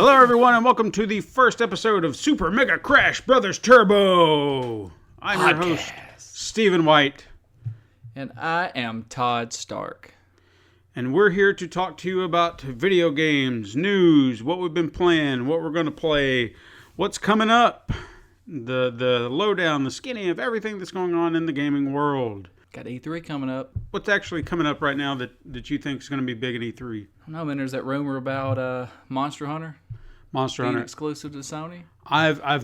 Hello, everyone, and welcome to the first episode of Super Mega Crash Brothers Turbo. I'm your host, Stephen White. And I am Todd Stark. And we're here to talk to you about video games, news, what we've been playing, what we're going to play, what's coming up, the lowdown, the skinny of everything that's going on in the gaming world. Got E3 coming up. What's actually coming up right now that you think is going to be big at E3? I don't know, man. There's that rumor about Monster Hunter. Monster being Hunter exclusive to Sony. I'll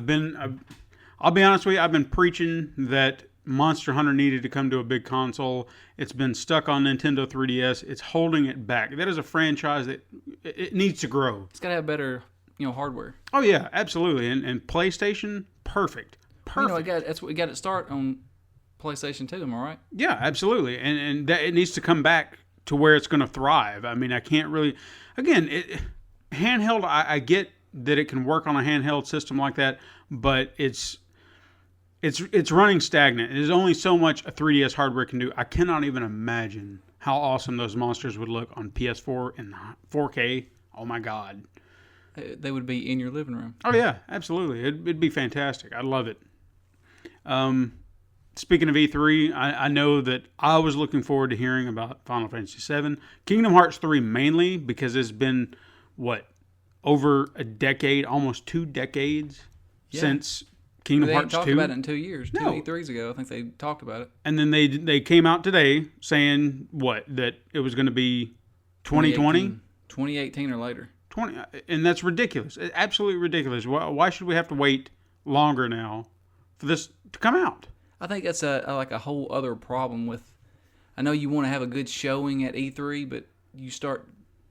be honest with you. I've been preaching that Monster Hunter needed to come to a big console. It's been stuck on Nintendo 3DS. It's holding it back. That is a franchise that it needs to grow. It's got to have better, hardware. Oh yeah, absolutely. And PlayStation, perfect. That's what we got to start on PlayStation 2. Am I right? Yeah, absolutely. And that it needs to come back to where it's going to thrive. I mean, I can't really. Again, handheld. I get that it can work on a handheld system like that, but it's running stagnant. There's only so much a 3DS hardware can do. I cannot even imagine how awesome those monsters would look on PS4 in 4K. Oh my God. They would be in your living room. Oh yeah, absolutely. It'd be fantastic. I'd love it. Speaking of E3, I know that I was looking forward to hearing about Final Fantasy VII. Kingdom Hearts 3 mainly because it's been, over a decade, almost 2 decades since Kingdom Hearts 2. They talked about it in 2 years. No. 2 E3s ago, I think they talked about it. And then they came out today saying, that it was going to be 2020? 2018 or later. And that's ridiculous. It's absolutely ridiculous. Why should we have to wait longer now for this to come out? I think that's a whole other problem with. I know you want to have a good showing at E3, but you start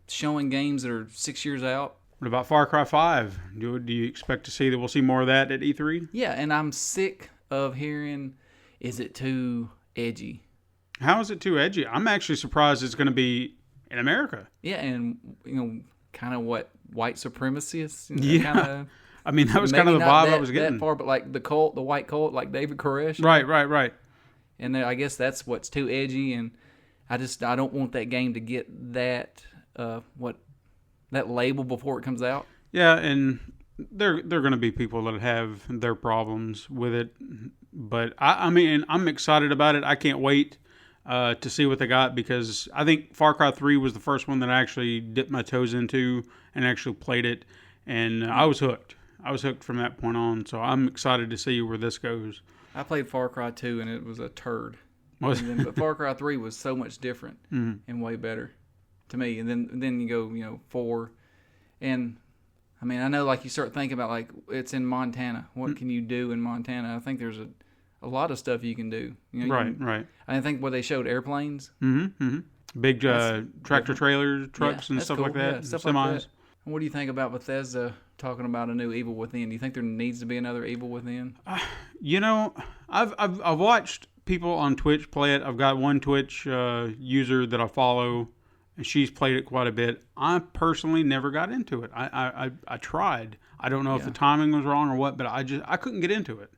showing games that are 6 years out. What about Far Cry 5? Do you expect to see that we'll see more of that at E3? Yeah, and I'm sick of hearing, is it too edgy? How is it too edgy? I'm actually surprised it's going to be in America. Yeah, and kind of what white supremacists. Yeah. I mean, that was kind of the vibe I was getting. That far, but like the white cult, like David Koresh. Right. And I guess that's what's too edgy, and I don't want that game to get that that label before it comes out. Yeah, and they're going to be people that have their problems with it, but I mean, I'm excited about it. I can't wait to see what they got because I think Far Cry 3 was the first one that I actually dipped my toes into and actually played it, and I was hooked. I was hooked from that point on, so I'm excited to see where this goes. I played Far Cry 2, and it was a turd. But Far Cry 3 was so much different and way better to me. And then you go, 4. And, I mean, I know, like, you start thinking about, like, it's in Montana. What can you do in Montana? I think there's a lot of stuff you can do. Right. I think they showed airplanes. Big tractor trailer trucks and stuff cool. like that, yeah, stuff semis. like that. And what do you think about Bethesda talking about a new Evil Within? Do you think there needs to be another Evil Within? I've watched people on Twitch play it. I've got one Twitch user that I follow, and she's played it quite a bit. I personally never got into it. I tried. I don't know if the timing was wrong or what, but I couldn't get into it.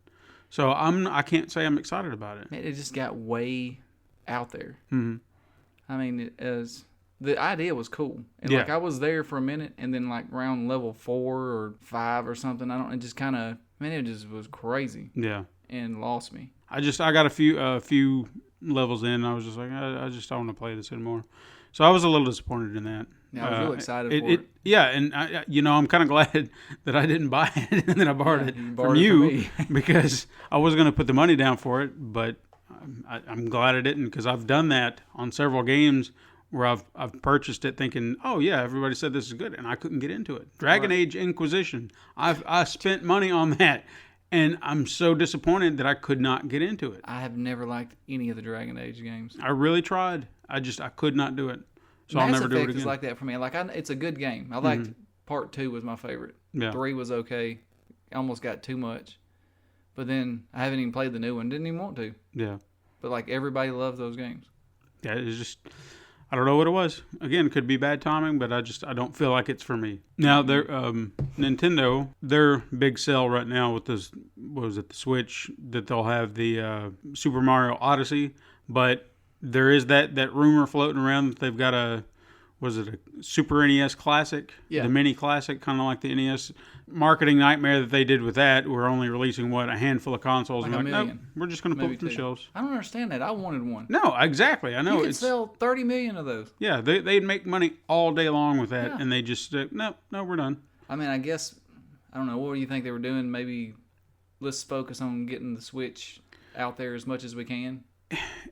So I can't say I'm excited about it. It just got way out there. Mm-hmm. I mean, the idea was cool. And like I was there for a minute, and then like around level 4 or 5 or something, it just kind of, it just was crazy. Yeah. And lost me. I got a few levels in, and I was just like, I just don't want to play this anymore. So I was a little disappointed in that. Yeah, I was really excited for it. Yeah, and I'm kind of glad that I didn't buy it and then I borrowed it from you because I was going to put the money down for it, but I'm glad I didn't because I've done that on several games where I've purchased it thinking, oh yeah, everybody said this is good, and I couldn't get into it. Dragon Age Inquisition, I spent money on that, and I'm so disappointed that I could not get into it. I have never liked any of the Dragon Age games. I really tried. I could not do it. So I'll never do it again. Mass Effect is like that for me. Like it's a good game. I liked Part 2 was my favorite. Yeah. 3 was okay. Almost got too much. But then I haven't even played the new one. Didn't even want to. Yeah. But like everybody loves those games. Yeah, it's just I don't know what it was. Again, it could be bad timing, but I don't feel like it's for me. Now, Nintendo, their big sell right now with this, the Switch, that they'll have the Super Mario Odyssey, but there is that rumor floating around that they've got was it a Super NES Classic? Yeah. The Mini Classic, kind of like the NES marketing nightmare that they did with that. We're only releasing, a handful of consoles. Like and a nope, million. we're just going to pull Maybe it from 2. shelves. I don't understand that. I wanted one. No, exactly. I know. You could sell 30 million of those. Yeah, they'd make money all day long with that, Yeah. and they just, no, we're done. I mean, I guess, I don't know, what do you think they were doing? Maybe let's focus on getting the Switch out there as much as we can.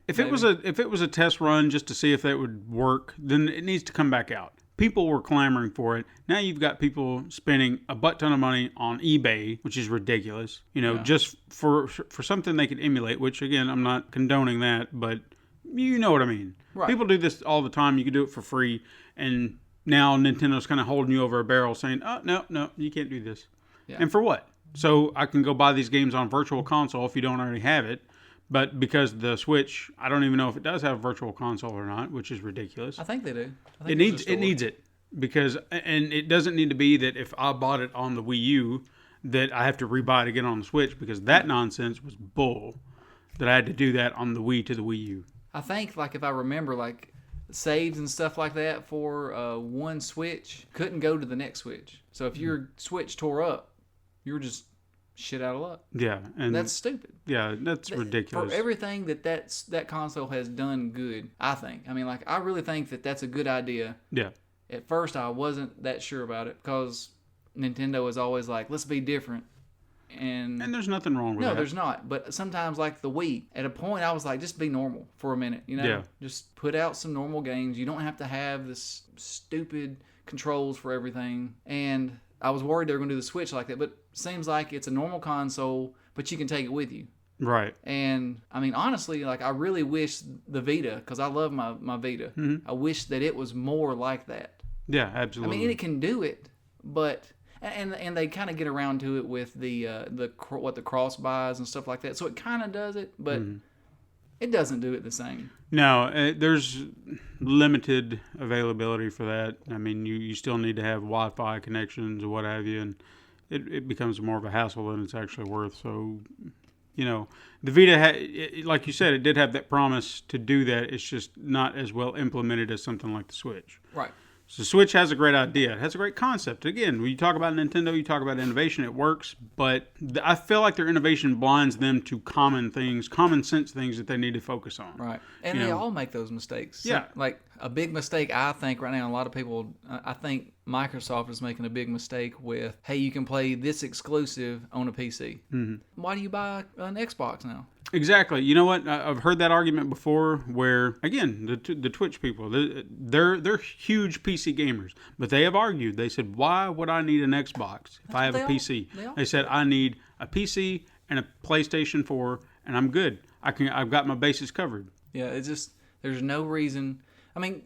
If it was a test run just to see if that would work, then it needs to come back out. People were clamoring for it. Now you've got people spending a butt ton of money on eBay, which is ridiculous. Just for something they could emulate. Which again, I'm not condoning that, but you know what I mean. Right. People do this all the time. You can do it for free, and now Nintendo's kind of holding you over a barrel, saying, "Oh no, you can't do this." Yeah. And for what? So I can go buy these games on Virtual Console if you don't already have it. But because the Switch, I don't even know if it does have Virtual Console or not, which is ridiculous. I think they do. It needs it because, and it doesn't need to be that if I bought it on the Wii U that I have to rebuy it again on the Switch, because that nonsense was bull. That I had to do that on the Wii to the Wii U. I think, like, if I remember, like, saves and stuff like that for one Switch couldn't go to the next Switch. So if your Switch tore up, you were just shit out of luck. Yeah, and that's stupid. Yeah, that's ridiculous. For everything that console has done good, I think. I mean, like, I really think that that's a good idea. Yeah. At first, I wasn't that sure about it because Nintendo was always like, let's be different. And there's nothing wrong with that. No, there's not. But sometimes, like the Wii, at a point, I was like, just be normal for a minute. Yeah. Just put out some normal games. You don't have to have this stupid controls for everything. And I was worried they were going to do the Switch like that, but seems like it's a normal console, but you can take it with you. Right. And I mean, honestly, like, I really wish the Vita, because I love my Vita. Mm-hmm. I wish that it was more like that. Yeah, absolutely. I mean, it can do it, but and they kind of get around to it with the cross buys and stuff like that. So it kind of does it, but it doesn't do it the same. No, there's limited availability for that. I mean, you still need to have Wi-Fi connections or what have you, and it becomes more of a hassle than it's actually worth. So, the Vita, like you said, it did have that promise to do that. It's just not as well implemented as something like the Switch. Right. So Switch has a great idea. It has a great concept. Again, when you talk about Nintendo, you talk about innovation, it works. But I feel like their innovation blinds them to common sense things that they need to focus on. Right. And they all make those mistakes. Yeah. Like, a big mistake, I think, right now, a lot of people, I think Microsoft is making a big mistake with, hey, you can play this exclusive on a PC. Mm-hmm. Why do you buy an Xbox now? Exactly. You know what? I've heard that argument before where, again, the Twitch people, they're huge PC gamers. But they have argued. They said, why would I need an Xbox if I have a PC? They said, I need a PC and a PlayStation 4, and I'm good. I've got my bases covered. Yeah, it's just, there's no reason. I mean,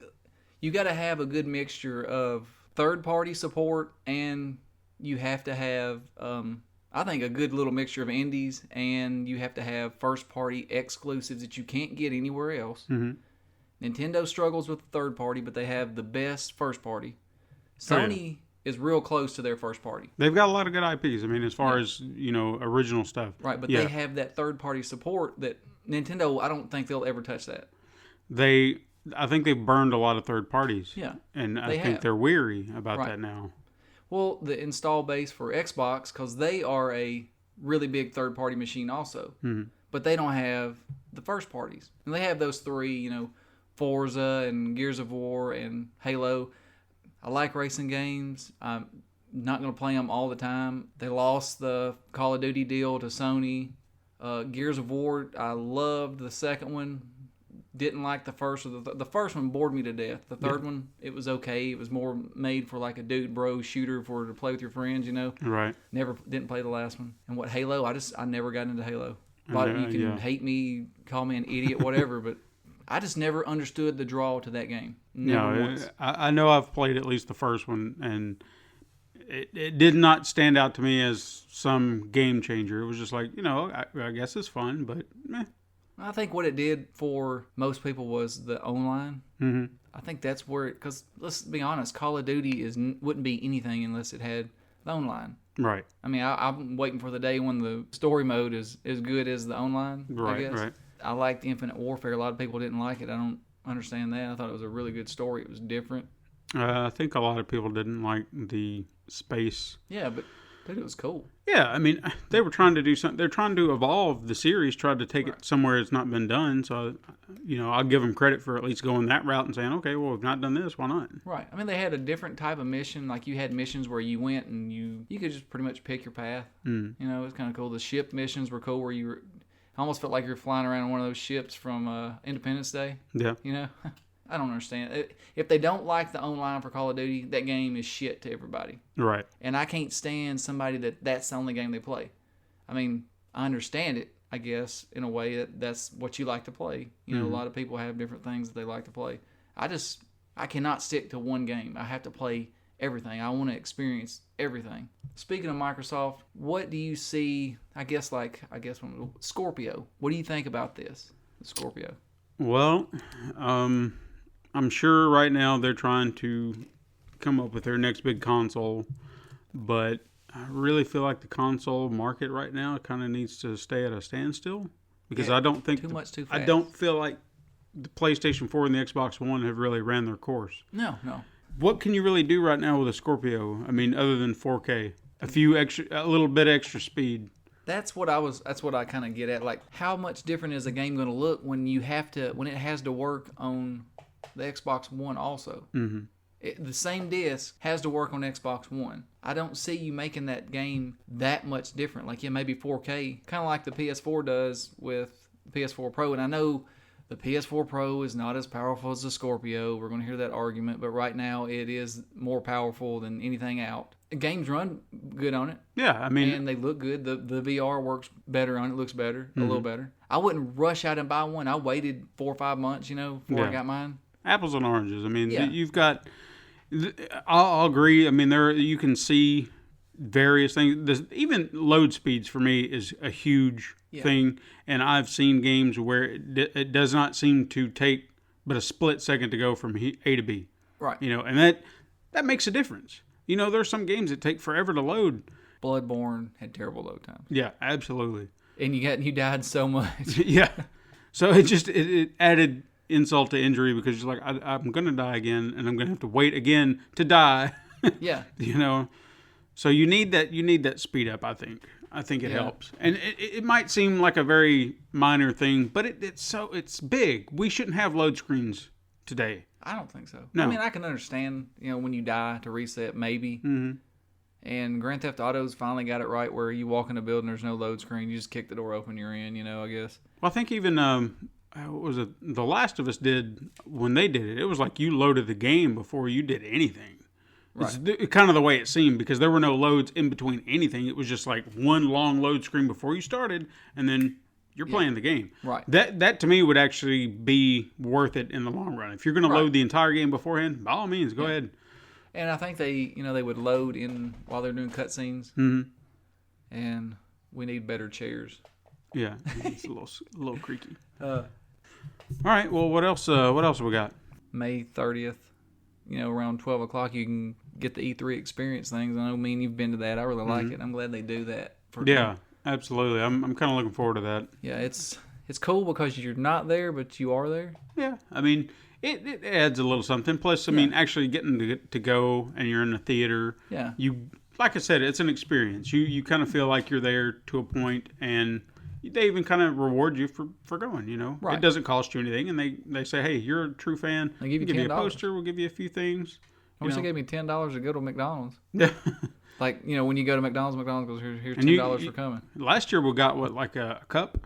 you got to have a good mixture of third-party support, and you have to have, I think, a good little mixture of indies, and you have to have first-party exclusives that you can't get anywhere else. Mm-hmm. Nintendo struggles with third-party, but they have the best first-party. Sony is real close to their first-party. They've got a lot of good IPs. I mean, as far as, original stuff. Right, but they have that third-party support that Nintendo, I don't think they'll ever touch that. I think they've burned a lot of third parties. Yeah. And I think they're weary about that now. Well, the install base for Xbox, because they are a really big third-party machine also. Mm-hmm. But they don't have the first parties. And they have those three, Forza and Gears of War and Halo. I like racing games. I'm not going to play them all the time. They lost the Call of Duty deal to Sony. Gears of War, I loved the second one. Didn't like the first one. The first one bored me to death. The third one, it was okay. It was more made for like a dude bro shooter to play with your friends, Right. Didn't play the last one. And Halo, I never got into Halo. You can hate me, call me an idiot, whatever, but I just never understood the draw to that game. Never once. I know I've played at least the first one, and it did not stand out to me as some game changer. It was just like, I guess it's fun, but meh. I think what it did for most people was the online. Mm-hmm. I think that's where because let's be honest, Call of Duty wouldn't be anything unless it had the online. Right. I mean, I'm waiting for the day when the story mode is as good as the online. Right. I guess. Right. I liked Infinite Warfare. A lot of people didn't like it. I don't understand that. I thought it was a really good story. It was different. I think a lot of people didn't like the space. Yeah, but it was cool. Yeah, I mean, they were trying to do something. They're trying to evolve the series, tried to take it somewhere it's not been done. So, I'll give them credit for at least going that route and saying, okay, well, we've not done this, why not? Right. I mean, they had a different type of mission. Like, you had missions where you went and you could just pretty much pick your path. Mm. It was kind of cool. The ship missions were cool where I almost felt like you were flying around on one of those ships from Independence Day. Yeah. I don't understand. If they don't like the online for Call of Duty, that game is shit to everybody. Right. And I can't stand somebody that's the only game they play. I mean, I understand it, I guess, in a way that's what you like to play. A lot of people have different things that they like to play. I cannot stick to one game. I have to play everything. I want to experience everything. Speaking of Microsoft, what do you see, when Scorpio, what do you think about this, Scorpio? Well, I'm sure right now they're trying to come up with their next big console, but I really feel like the console market right now kind of needs to stay at a standstill because I don't think too fast. I don't feel like the PlayStation 4 and the Xbox One have really ran their course. No. What can you really do right now with a Scorpio? I mean, other than 4K, a little bit extra speed. That's what I kind of get at. Like, how much different is a game going to look when it has to work on the Xbox One also? Mm-hmm. The same disc has to work on Xbox One. I don't see you making that game that much different. Like, maybe 4K, kind of like the PS4 does with the PS4 Pro. And I know the PS4 Pro is not as powerful as the Scorpio. We're going to hear that argument, but right now it is more powerful than anything out. The games run good on it. Yeah, I mean, and they look good. The VR works better on it. Looks better, a little better. I wouldn't rush out and buy one. I waited 4 or 5 months, before I got mine. Apples and oranges. I mean, you've got. I'll agree. I mean, you can see various things. Even load speeds for me is a huge thing, and I've seen games where it does not seem to take but a split second to go from A to B. Right. And that makes a difference. There's some games that take forever to load. Bloodborne had terrible load times. Yeah, absolutely. And you died so much. Yeah. So it added insult to injury because you're like, I'm going to die again, and I'm going to have to wait again to die. Yeah. So you need that speed up, I think. I think it helps. And it might seem like a very minor thing, but it's big. We shouldn't have load screens today. I don't think so. No. I mean, I can understand, when you die to reset, maybe. Mm-hmm. And Grand Theft Auto's finally got it right where you walk in a building, there's no load screen. You just kick the door open, you're in, I guess. Well, I think even, what was it? The Last of Us did, when they did it, it was like you loaded the game before you did anything. Right. It's kind of the way it seemed because there were no loads in between anything. It was just like one long load screen before you started, and then you're playing the game. Right. That to me would actually be worth it in the long run. If you're going to load the entire game beforehand, by all means, go ahead. And I think they would load in while they're doing cutscenes. Mm-hmm. And we need better chairs. Yeah, it's a little creaky. All right. Well, what else? What else have we got? May 30th. Around 12 o'clock, you can get the E3 experience things. I know, you've been to that. I really like it. I'm glad they do that. Absolutely. I'm kind of looking forward to that. Yeah, it's cool because you're not there, but you are there. Yeah, I mean, it adds a little something. Plus, I mean, actually getting to go and you're in the theater. Yeah. Like I said, it's an experience. You kind of feel like you're there to a point, and they even kind of reward you for going, Right. It doesn't cost you anything, and they say, hey, you're a true fan. They give you you a poster. We'll give you a few things. I wish they gave me $10 to go to McDonald's. Yeah. Like, when you go to McDonald's goes, here's $10 for coming. Last year we got, like a cup?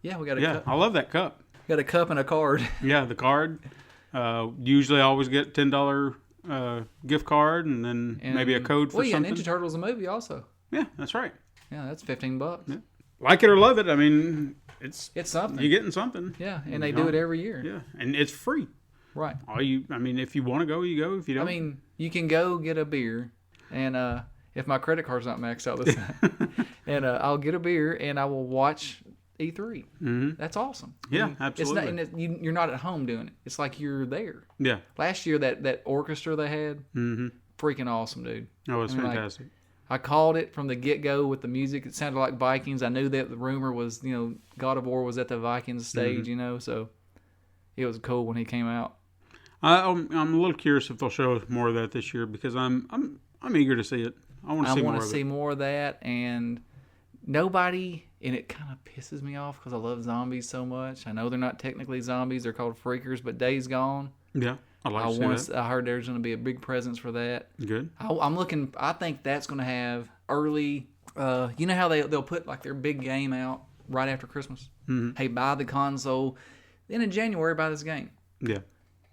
Yeah, we got a cup. Yeah, I love that cup. Got a cup and a card. Yeah, the card. Usually I always get $10 gift card and then maybe a code for something. Ninja Turtles the movie also. Yeah, that's right. Yeah, that's $15. Yeah. Like it or love it, I mean, it's something. You're getting something. Yeah, and they do it every year. Yeah, and it's free. Right. If you want to go, you go. If you don't, I mean, you can go get a beer, and if my credit card's not maxed out this time, and I'll get a beer and I will watch E3. Mm-hmm. That's awesome. Yeah, absolutely. It's not, you're not at home doing it. It's like you're there. Yeah. Last year, that orchestra they had, mm-hmm. freaking awesome, dude. Oh, it's fantastic. I called it from the get-go with the music. It sounded like Vikings. I knew that the rumor was, God of War was at the Vikings stage, mm-hmm. So it was cool when he came out. I'm a little curious if they'll show more of that this year because I'm eager to see it. I want to see more of it. I want to see more of that, and nobody, and it kind of pisses me off because I love zombies so much. I know they're not technically zombies; they're called freakers. But Days Gone. Yeah, I'd like to see that. I heard there's going to be a big presence for that. Good. I'm looking. I think that's going to have early. You know how they'll put like their big game out right after Christmas. Mm-hmm. Hey, buy the console. Then in January, buy this game. Yeah.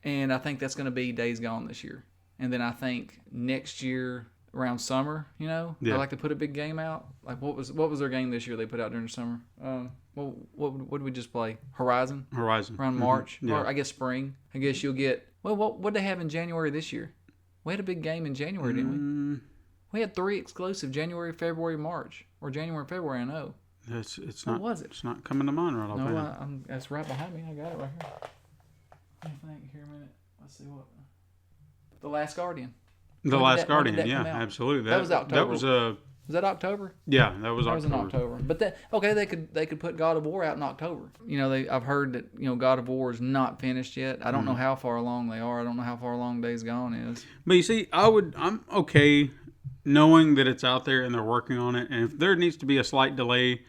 And I think that's going to be Days Gone this year. And then I think next year around summer, they like to put a big game out. Like what was their game this year they put out during the summer? What did we just play? Horizon. Around March, yeah. Or I guess spring. I guess you'll get. Well, what did they have in January this year? We had a big game in January, didn't we? We had 3 exclusive: January, February, March, or January, February. I know. It's what not. was it? It's not coming to mind right offhand. No, that's right behind me. I got it right here. I think here a minute. Let's see what. The Last Guardian. The Last Guardian, yeah, absolutely. That was October. That was Was that October? Yeah, that was October. That was in October. But they could put God of War out in October. I've heard that God of War is not finished yet. I don't know how far along they are. I don't know how far along Days Gone is. But you see, I'm okay knowing that it's out there and they're working on it. And if there needs to be a slight delay,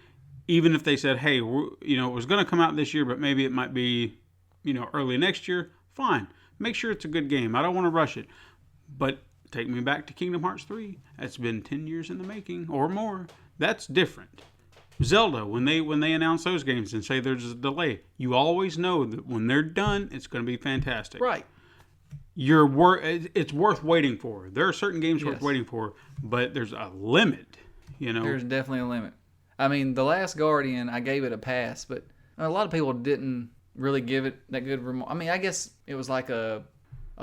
even if they said, hey, it was going to come out this year, but maybe it might be, early next year, fine. Make sure it's a good game. I don't want to rush it. But take me back to Kingdom Hearts 3. That's been 10 years in the making or more. That's different. Zelda, when they announce those games and say there's a delay, you always know that when they're done, it's going to be fantastic. Right. It's worth waiting for. There are certain games worth waiting for, but there's a limit, There's definitely a limit. I mean, The Last Guardian, I gave it a pass, but a lot of people didn't really give it that good remark. I mean, I guess it was like a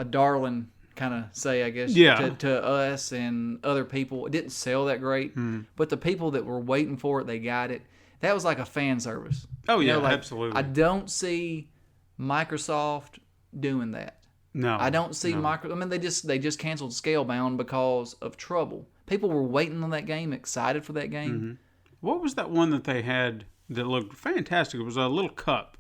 darling kind of say, I guess, to us and other people. It didn't sell that great, but the people that were waiting for it, they got it. That was like a fan service. Oh, yeah, absolutely. I don't see Microsoft doing that. No. I don't see I mean, they just canceled Scalebound because of trouble. People were waiting on that game, excited for that game. Mm-hmm. What was that one that they had that looked fantastic? It was a little cup.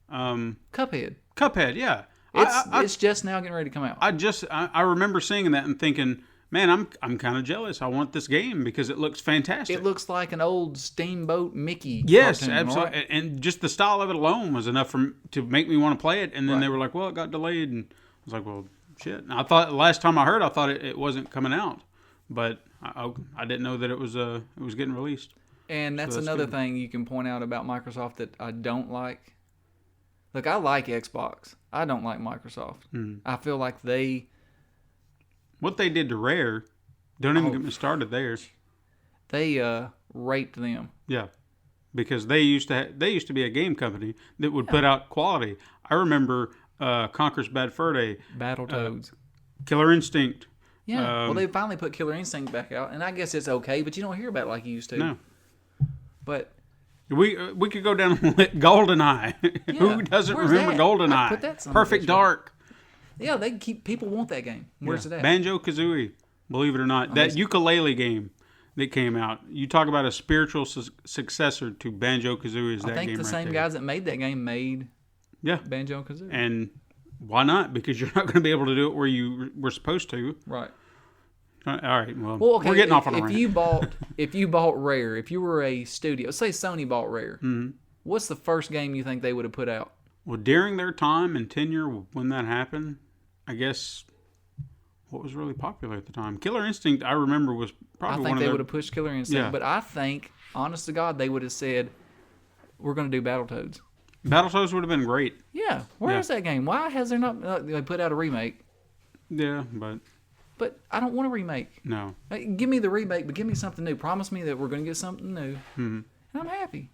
Cuphead. Cuphead, yeah. It's just now getting ready to come out. I remember seeing that and thinking, man, I'm kind of jealous. I want this game because it looks fantastic. It looks like an old Steamboat Mickey. Yes, cartoon, absolutely. Right? And just the style of it alone was enough to make me want to play it. And then they were like, well, it got delayed. And I was like, well, shit. And I thought last time I heard, I thought it wasn't coming out. But I didn't know that it was getting released. And that's another thing you can point out about Microsoft that I don't like. Look, I like Xbox. I don't like Microsoft. I feel like what they did to Rare, don't even get me started there. They raped them. Yeah, because they used to be a game company that would put out quality. I remember Conker's Bad Fur Day, Battletoads, Killer Instinct. Yeah, well, they finally put Killer Instinct back out, and I guess it's okay, but you don't hear about it like you used to. No. But we could go down and let GoldenEye. Yeah. Who doesn't remember GoldenEye? Put that Perfect Dark. Yeah, people want that game. Where's it at? Banjo-Kazooie, believe it or not. That ukulele game that came out. You talk about a spiritual successor to Banjo-Kazooie is that game right there. I think the same guys that made that game made Banjo-Kazooie. And why not? Because you're not going to be able to do it where you were supposed to. Right. All right. Well, okay, we're getting off on a rant. If you bought Rare, if you were a studio, say Sony bought Rare, what's the first game you think they would have put out? Well, during their time and tenure when that happened, I guess what was really popular at the time? Killer Instinct, I remember, was probably one of they would have pushed Killer Instinct, but I think, honest to God, they would have said, we're going to do Battletoads. Battletoads would have been great. Yeah. Where is that game? Why has there not... they put out a remake. Yeah, But I don't want a remake. No. Give me the remake, but give me something new. Promise me that we're going to get something new. Mm-hmm. And I'm happy.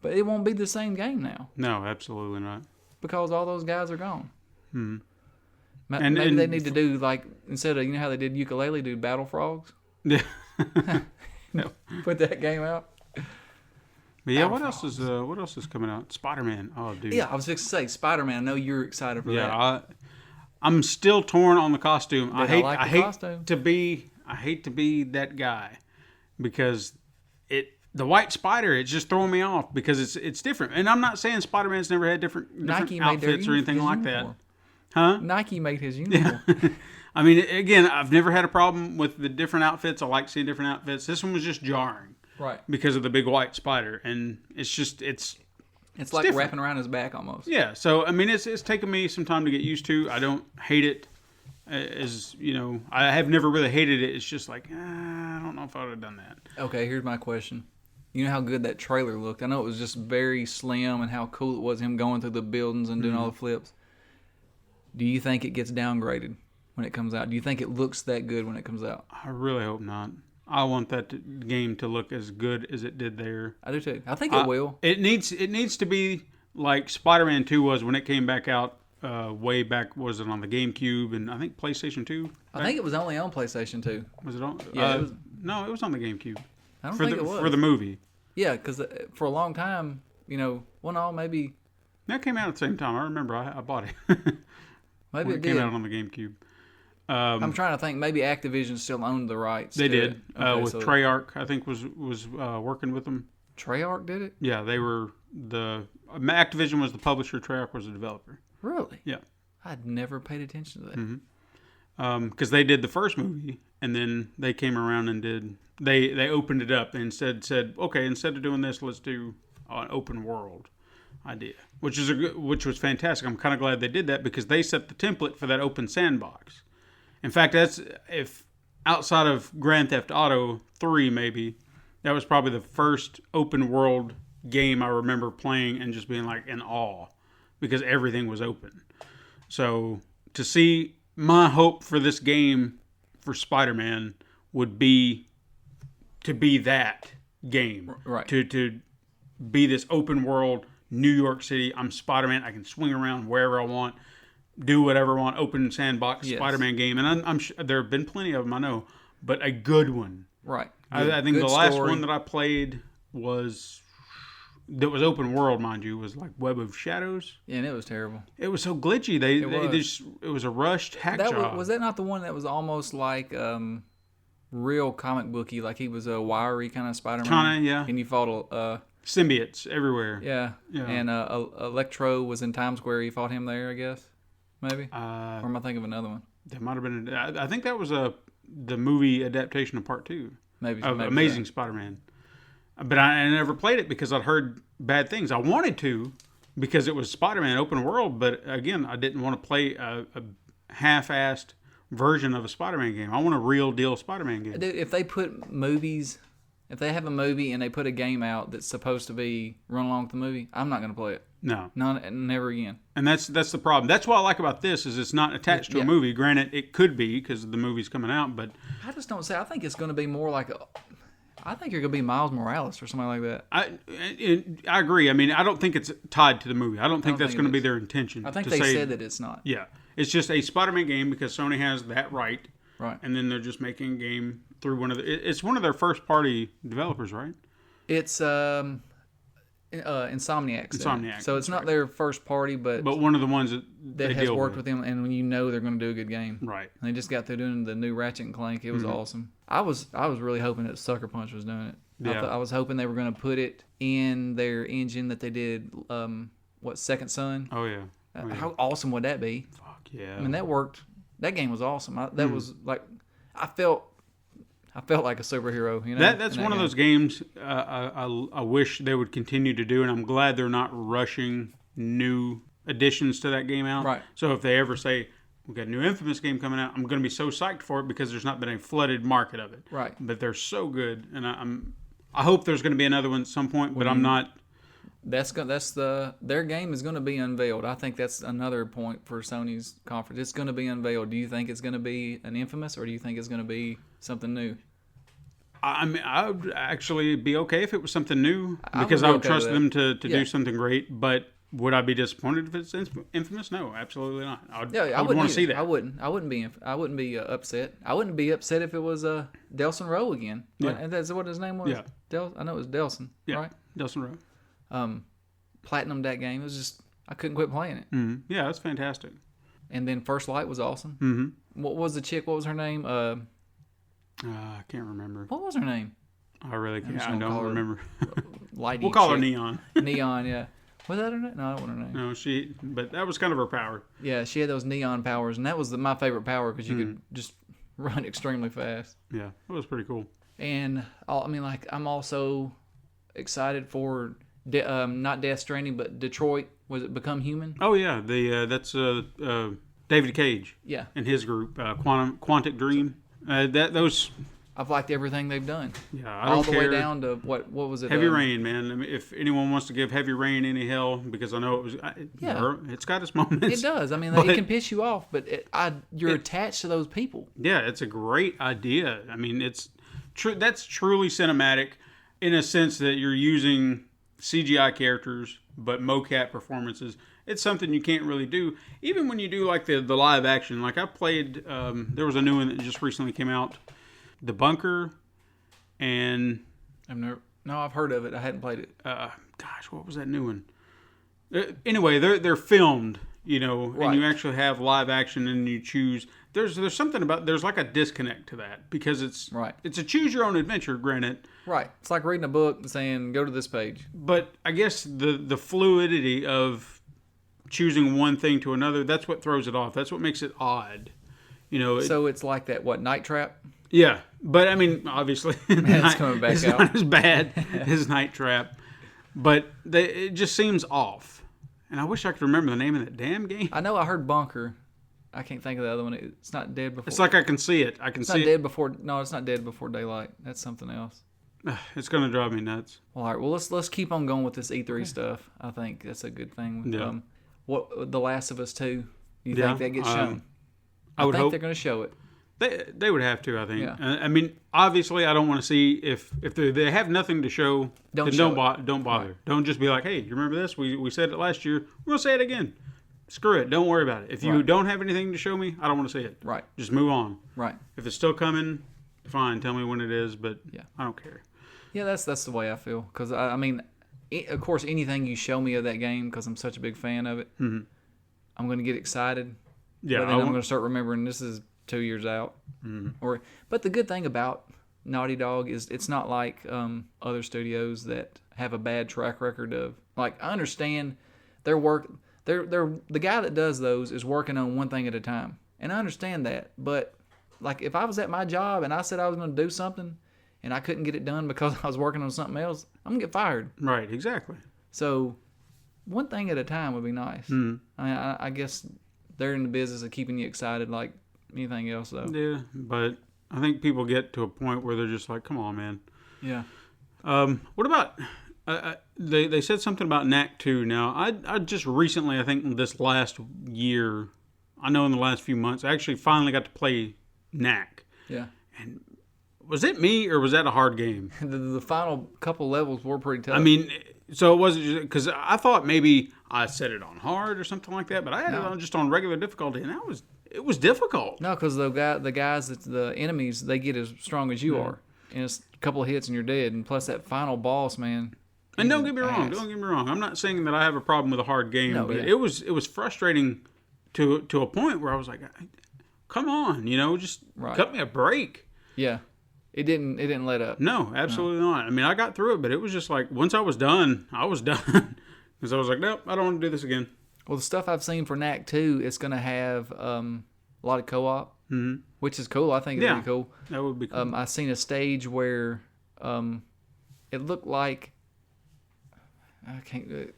But it won't be the same game now. No, absolutely not. Because all those guys are gone. Mm-hmm. Maybe they need to do, like, instead of, how they did Ukulele, do Battle Frogs? Yeah. Put that game out. But yeah, what else is coming out? Spider-Man. Oh, dude. Yeah, I was just going to say, Spider-Man. I know you're excited for that. Yeah, I'm still torn on the costume. I hate costume. to be that guy because the white spider, it's just throwing me off because it's different. And I'm not saying Spider-Man's never had different outfits or anything like that. Huh? Nike made his uniform. Yeah. I mean, again, I've never had a problem with the different outfits. I like seeing different outfits. This one was just jarring. Right. Because of the big white spider. And it's like different. wrapping around his back almost. Yeah. So, I mean, it's taken me some time to get used to. I don't hate it. I have never really hated it. It's just like, I don't know if I would have done that. Okay, here's my question. You know how good that trailer looked? I know it was just very slim and how cool it was, him going through the buildings and doing all the flips. Do you think it gets downgraded when it comes out? Do you think it looks that good when it comes out? I really hope not. I want that game to look as good as it did there. I do too. I think it will. It needs to be like Spider-Man 2 was when it came back out way back. Was it on the GameCube and I think PlayStation 2? I think it was only on PlayStation 2. Was it on? Yeah. No, it was on the GameCube. I don't think it was. For the movie. Yeah, because for a long time, maybe... That came out at the same time. I remember I bought it. Maybe it came did. out on the GameCube. I'm trying to think. Maybe Activision still owned the rights. They did. Okay, with Treyarch, I think, was working with them. Treyarch did it? Yeah, they were Activision was the publisher. Treyarch was the developer. Really? Yeah. I'd never paid attention to that. Mm-hmm. Because they did the first movie, and then they came around and did. They opened it up and said, okay, instead of doing this, let's do an open world idea, which was fantastic. I'm kind of glad they did that because they set the template for that open sandbox. In fact, that's if outside of Grand Theft Auto 3, maybe that was probably the first open world game I remember playing and just being like in awe because everything was open. So to see my hope for this game for Spider-Man would be to be that game, right? To be this open world New York City. I'm Spider-Man. I can swing around wherever I want, do whatever I want. Open sandbox Spider-Man game, and I'm sure there have been plenty of them. I know, but a good one, right? I think the last one that I played was open world, mind you, was like Web of Shadows. Yeah, and it was terrible. It was so glitchy. It was a rushed hack job. Was that not the one that was almost like real comic booky? Like he was a wiry kind of Spider-Man. Kinda, yeah. And you fought symbiotes everywhere. Yeah. And Electro was in Times Square. You fought him there, I guess. Maybe. Or am I thinking of another one? That might have been. I think that was the movie adaptation of Part 2. Maybe. Of Amazing Spider-Man. But I never played it because I'd heard bad things. I wanted to because it was Spider-Man open world, but again, I didn't want to play a half-assed version of a Spider-Man game. I want a real deal Spider-Man game. If they put movies, if they have a movie and they put a game out that's supposed to be run along with the movie, I'm not going to play it. No. Never again. And that's the problem. That's what I like about this is it's not attached to a movie. Granted, it could be because the movie's coming out, but I just don't say. I think it's going to be more like I think you're going to be Miles Morales or something like that. I agree. I mean, I don't think it's tied to the movie. I don't think that's going to be their intention. I think they said that it's not. Yeah. It's just a Spider-Man game because Sony has that right. Right. And then they're just making a game through it's one of their first party developers, right? It's Insomniac. Insomniac. So it's not their first party, but one of the ones that has worked with them, and when they're going to do a good game. Right. And they just got through doing the new Ratchet and Clank. It was awesome. I was really hoping that Sucker Punch was doing it. Yeah. I was hoping they were going to put it in their engine that they did. Second Son? Oh yeah. How awesome would that be? Fuck yeah. I mean, that worked. That game was awesome. That was like, I felt like a superhero. You know, that's one of those games I wish they would continue to do, and I'm glad they're not rushing new additions to that game out. Right. So if they ever say we've got a new Infamous game coming out, I'm going to be so psyched for it because there's not been a flooded market of it. Right. But they're so good, and I hope there's going to be another one at some point, but I'm not. Their game is going to be unveiled. I think that's another point for Sony's conference. It's going to be unveiled. Do you think it's going to be an Infamous, or do you think it's going to be something new? I mean, I would actually be okay if it was something new because I would trust them to do something great. But would I be disappointed if it's Infamous? No, absolutely not. I would want to see that. I wouldn't be upset. I wouldn't be upset if it was Delson Rowe again. Yeah. And that's what his name was. Yeah. I know it was Delson. Yeah. Right. Delson Rowe. Platinumed that game. It was just I couldn't quit playing it. Mm-hmm. Yeah, that's fantastic. And then First Light was awesome. Mm-hmm. What was the chick? What was her name? I can't remember. What was her name? I really can't. I don't remember. Lightning. We'll call her Neon. Neon, yeah. Was that her name? No, I don't want her name. No, but that was kind of her power. Yeah, she had those neon powers, and that was my favorite power because you could just run extremely fast. Yeah, that was pretty cool. And I'm also excited for not Death Stranding, but Detroit. Was it Become Human? Oh yeah, that's David Cage. Yeah, and his group, Quantic Dream. Those. I've liked everything they've done. Yeah, I all don't the care. way down to what was it? Heavy Rain, man. I mean, if anyone wants to give Heavy Rain any hell, because I know it was. It's got its moments. It does. I mean, it can piss you off, but you're attached to those people. Yeah, it's a great idea. I mean, it's true. That's truly cinematic, in a sense that you're using CGI characters, but mocap performances. It's something you can't really do, even when you do like the live action. Like I played, there was a new one that just recently came out, The Bunker, and I've heard of it. I hadn't played it. Gosh, what was that new one? Anyway, they're filmed, right. and you actually have live action, and you choose. There's something about there's like a disconnect to that because it's right. It's a choose your own adventure, granted. Right. It's like reading a book and saying go to this page. But I guess the fluidity of choosing one thing to another, that's what throws it off. That's what makes it odd. So it's like that, Night Trap? Yeah. But, I mean, obviously, it's coming back it's out. not as bad as Night Trap. But it just seems off. And I wish I could remember the name of that damn game. I know I heard Bunker. I can't think of the other one. It's not Dead Before. It's like I can see it. It's not Dead Before. No, it's not Dead Before Daylight. That's something else. It's going to drive me nuts. Well, all right. Well, let's keep on going with this E3 stuff. I think that's a good thing. Yeah. What The Last of Us 2? You think that gets shown? I would hope they're going to show it. They would have to, I think. Yeah. I mean, obviously, I don't want to see if they have nothing to show. Don't bother. Right. Don't just be like, hey, you remember this? We said it last year. We're gonna say it again. Screw it. Don't worry about it. If you don't have anything to show me, I don't want to see it. Right. Just move on. Right. If it's still coming, fine. Tell me when it is. But I don't care. Yeah, that's the way I feel. Because I mean, of course, anything you show me of that game, because I'm such a big fan of it, I'm going to get excited. Yeah. But then I'm going to start remembering this is 2 years out. But the good thing about Naughty Dog is it's not like other studios that have a bad track record of. Like, I understand their work. The guy that does those is working on one thing at a time, and I understand that. But like, if I was at my job and I said I was going to do something, and I couldn't get it done because I was working on something else, I'm gonna get fired. Right. Exactly. So, one thing at a time would be nice. I mean, I guess they're in the business of keeping you excited, like anything else, though. Yeah, but I think people get to a point where they're just like, "Come on, man." Yeah. What about? They said something about Knack 2. Now, I just recently, I think this last year, I know in the last few months, I actually finally got to play Knack. Yeah. And was it me or was that a hard game? The final couple levels were pretty tough. I mean, so it wasn't just because I thought maybe I set it on hard or something like that, but I had it on just on regular difficulty, and it was difficult. No, because the guys the enemies, they get as strong as you are, and it's a couple of hits and you're dead. And plus that final boss, man. And don't get me wrong. I'm not saying that I have a problem with a hard game, but it was frustrating to a point where I was like, come on, just cut me a break. Yeah. It didn't let up. No, absolutely not. I mean, I got through it, but it was just like once I was done, because I was like, nope, I don't want to do this again. Well, the stuff I've seen for Knack 2, it's going to have a lot of co-op, which is cool. I think it'd be cool. That would be cool. I seen a stage where it looked like it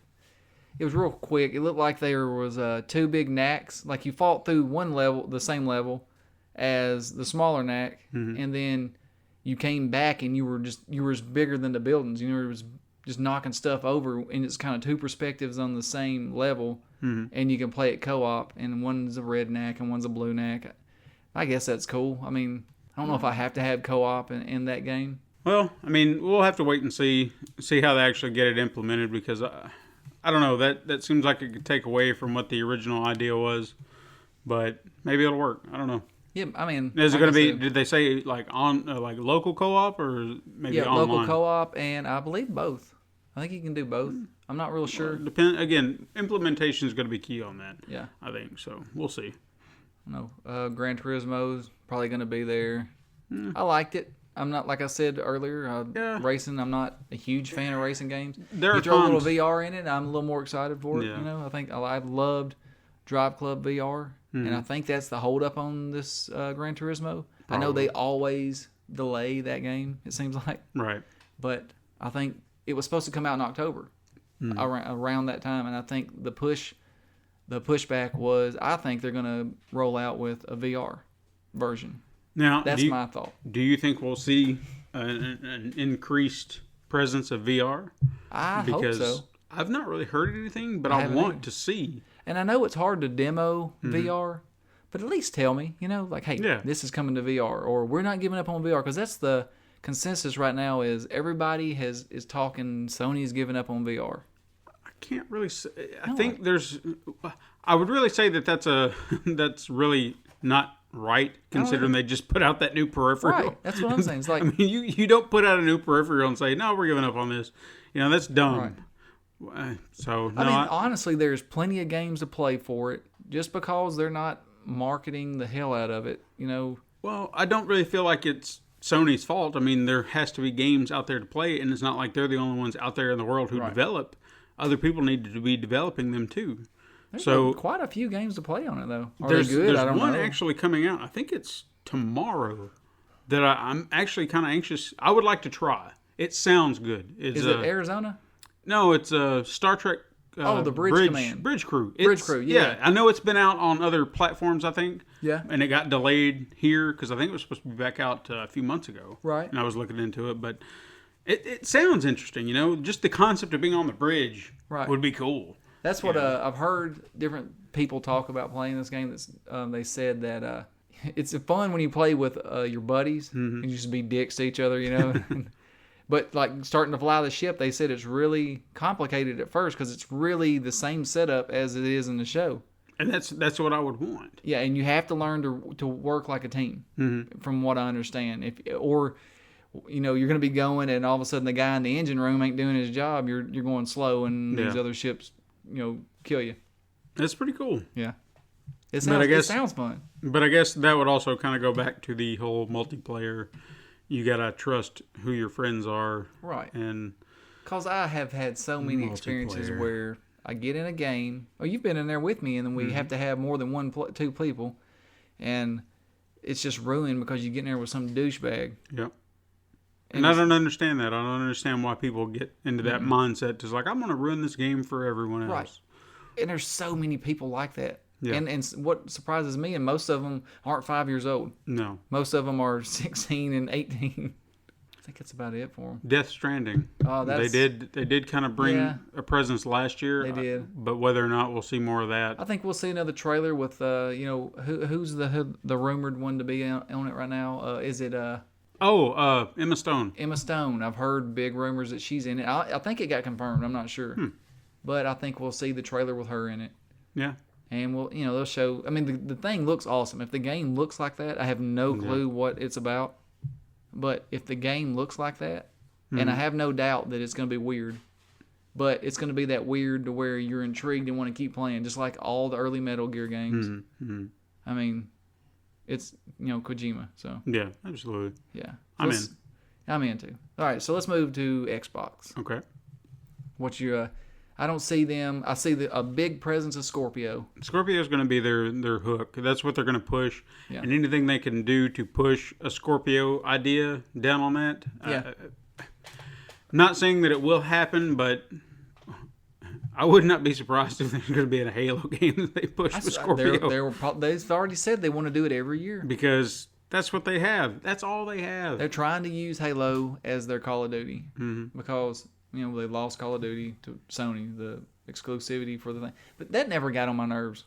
was real quick. It looked like there was two big knacks. Like you fought through one level, the same level as the smaller knack, and then you came back and you were bigger than the buildings. You were just knocking stuff over, and it's kind of two perspectives on the same level, and you can play it co-op. And one's a red knack and one's a blue knack. I guess that's cool. I mean, I don't know if I have to have co-op in that game. Well, I mean, we'll have to wait and see how they actually get it implemented, because I don't know, that seems like it could take away from what the original idea was, but maybe it'll work. I don't know. Yeah, I mean, is it going to be? Did they say like on like local co-op or maybe online? Local co-op, and I believe both. I think you can do both. I'm not real sure. Again, implementation is going to be key on that. Yeah, I think so. We'll see. No, Gran Turismo's probably going to be there. I liked it. like I said earlier, racing. I'm not a huge fan of racing games. There you are throw a little times, VR in it, I'm a little more excited for it. Yeah. You know, I think I've loved Drive Club VR, and I think that's the holdup on this Gran Turismo. I know they always delay that game. It seems like, right? But I think it was supposed to come out in October, around that time, and I think the pushback was, I think they're going to roll out with a VR version. Now, that's my thought. Do you think we'll see an increased presence of VR? I hope so. I've not really heard anything, but I want to see. And I know it's hard to demo VR, but at least tell me, like, hey, this is coming to VR, or we're not giving up on VR, because that's the consensus right now. Is everybody is talking Sony's giving up on VR. I can't really say. I think I would really say that's really not right, considering they just put out that new peripheral. Right, that's what I'm saying. It's like, I mean, you don't put out a new peripheral and say, no, we're giving up on this. That's dumb. Right. So no, honestly, there's plenty of games to play for it. Just because they're not marketing the hell out of it, Well, I don't really feel like it's Sony's fault. I mean, there has to be games out there to play, and it's not like they're the only ones out there in the world who develop. Other people need to be developing them too. There's quite a few games to play on it, though. There's good? I don't one know. actually coming out. I think it's tomorrow. That I'm actually kind of anxious. I would like to try. It sounds good. Is it Arizona? No, it's Star Trek. The Bridge Command. Bridge Crew. Bridge Crew, yeah. I know it's been out on other platforms, I think. Yeah. And it got delayed here because I think it was supposed to be back out a few months ago. Right. And I was looking into it, but it sounds interesting, Just the concept of being on the bridge would be cool. That's what I've heard different people talk about playing this game. They said that it's fun when you play with your buddies and you just be dicks to each other, But like starting to fly the ship, they said it's really complicated at first because it's really the same setup as it is in the show. And that's what I would want. Yeah, and you have to learn to work like a team, from what I understand. You're going to be going, and all of a sudden the guy in the engine room ain't doing his job. You're going slow, and these other ships, kill you. That's pretty cool. Yeah, it sounds fun. But I guess that would also kind of go back to the whole multiplayer. You gotta trust who your friends are, right? And because I have had so many experiences where I get in a game. Oh, you've been in there with me, and then we have to have more than two people, and it's just ruined because you get in there with some douchebag. Yep. And I don't understand that. I don't understand why people get into that mindset. It's like, I'm going to ruin this game for everyone else. Right. And there's so many people like that. Yeah. And what surprises me, and most of them aren't 5 years old. No. Most of them are 16 and 18. I think that's about it for them. Death Stranding. Oh, they did kind of bring a presence last year. They did. But whether or not we'll see more of that. I think we'll see another trailer with, who's the rumored one to be on it right now? Is it... Emma Stone. Emma Stone. I've heard big rumors that she's in it. I think it got confirmed. I'm not sure. But I think we'll see the trailer with her in it. Yeah. And they'll show. I mean, the thing looks awesome. If the game looks like that, I have no clue what it's about. But if the game looks like that, and I have no doubt that it's going to be weird, but it's going to be that weird to where you're intrigued and want to keep playing, just like all the early Metal Gear games. I mean, it's Kojima, so yeah, absolutely. Yeah, so I'm into. All right, so let's move to Xbox. Okay. What's your? I don't see them. I see a big presence of Scorpio. Scorpio's going to be their hook. That's what they're going to push. Yeah. And anything they can do to push a Scorpio idea down on that. Yeah. Not saying that it will happen, but I would not be surprised if there's going to be a Halo game that they push with Scorpio. They've already said they want to do it every year. Because that's what they have. That's all they have. They're trying to use Halo as their Call of Duty. Because... they lost Call of Duty to Sony, the exclusivity for the thing. But that never got on my nerves.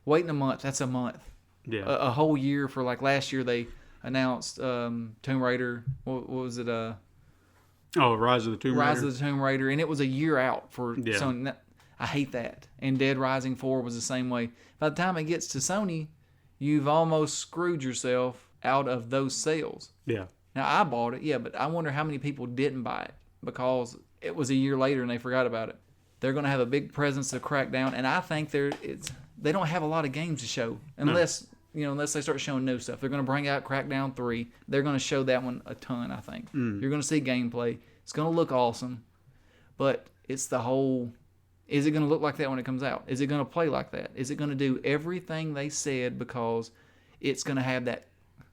Waiting a month, that's a month. Yeah. A whole year for, like, last year they announced Tomb Raider. What was it? Rise of the Tomb Raider. Rise of the Tomb Raider. And it was a year out for Sony. I hate that. And Dead Rising 4 was the same way. By the time it gets to Sony, you've almost screwed yourself out of those sales. Yeah. Now, I bought it, but I wonder how many people didn't buy it. Because it was a year later and they forgot about it. They're going to have a big presence to crack down, and I think they don't have a lot of games to show unless unless they start showing new stuff. They're going to bring out Crackdown 3. They're going to show that one a ton, I think. You're going to see gameplay. It's going to look awesome. But it's the whole, is it going to look like that when it comes out? Is it going to play like that? Is it going to do everything they said because it's going to have that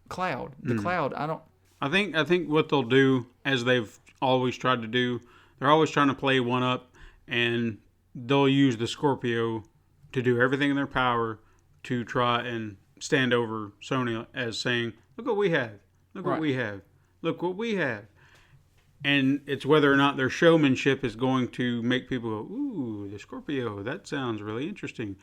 cloud? The cloud, I think what they'll do, as they've always tried to do, they're always trying to play one up, and they'll use the Scorpio to do everything in their power to try and stand over Sony as saying, look what we have. Look what we have. Look what we have. And it's whether or not their showmanship is going to make people go, ooh, the Scorpio, that sounds really interesting.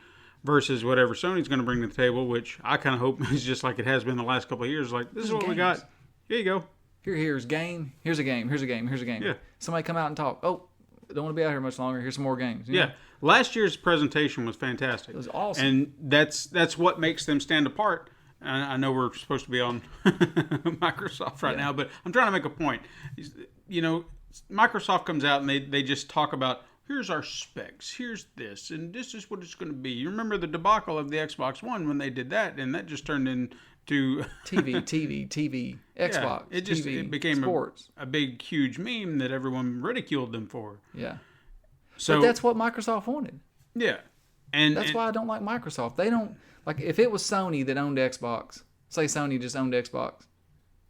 Versus whatever Sony's going to bring to the table, which I kind of hope is just like it has been the last couple of years. Like, this is what we got. Here you go. Here's game. Here's a game. Here's a game. Here's a game. Yeah. Somebody come out and talk. Oh, don't want to be out here much longer. Here's some more games. You know? Yeah. Last year's presentation was fantastic. It was awesome. And that's what makes them stand apart. I know we're supposed to be on Microsoft right now, but I'm trying to make a point. Microsoft comes out and they just talk about, here's our specs, here's this, and this is what it's going to be. You remember the debacle of the Xbox One when they did that, and that just turned into TV, Xbox. It became sports. A big, huge meme that everyone ridiculed them for. Yeah. So but that's what Microsoft wanted. Yeah. That's why I don't like Microsoft. They don't, like, if it was Sony that owned Xbox, say Sony just owned Xbox,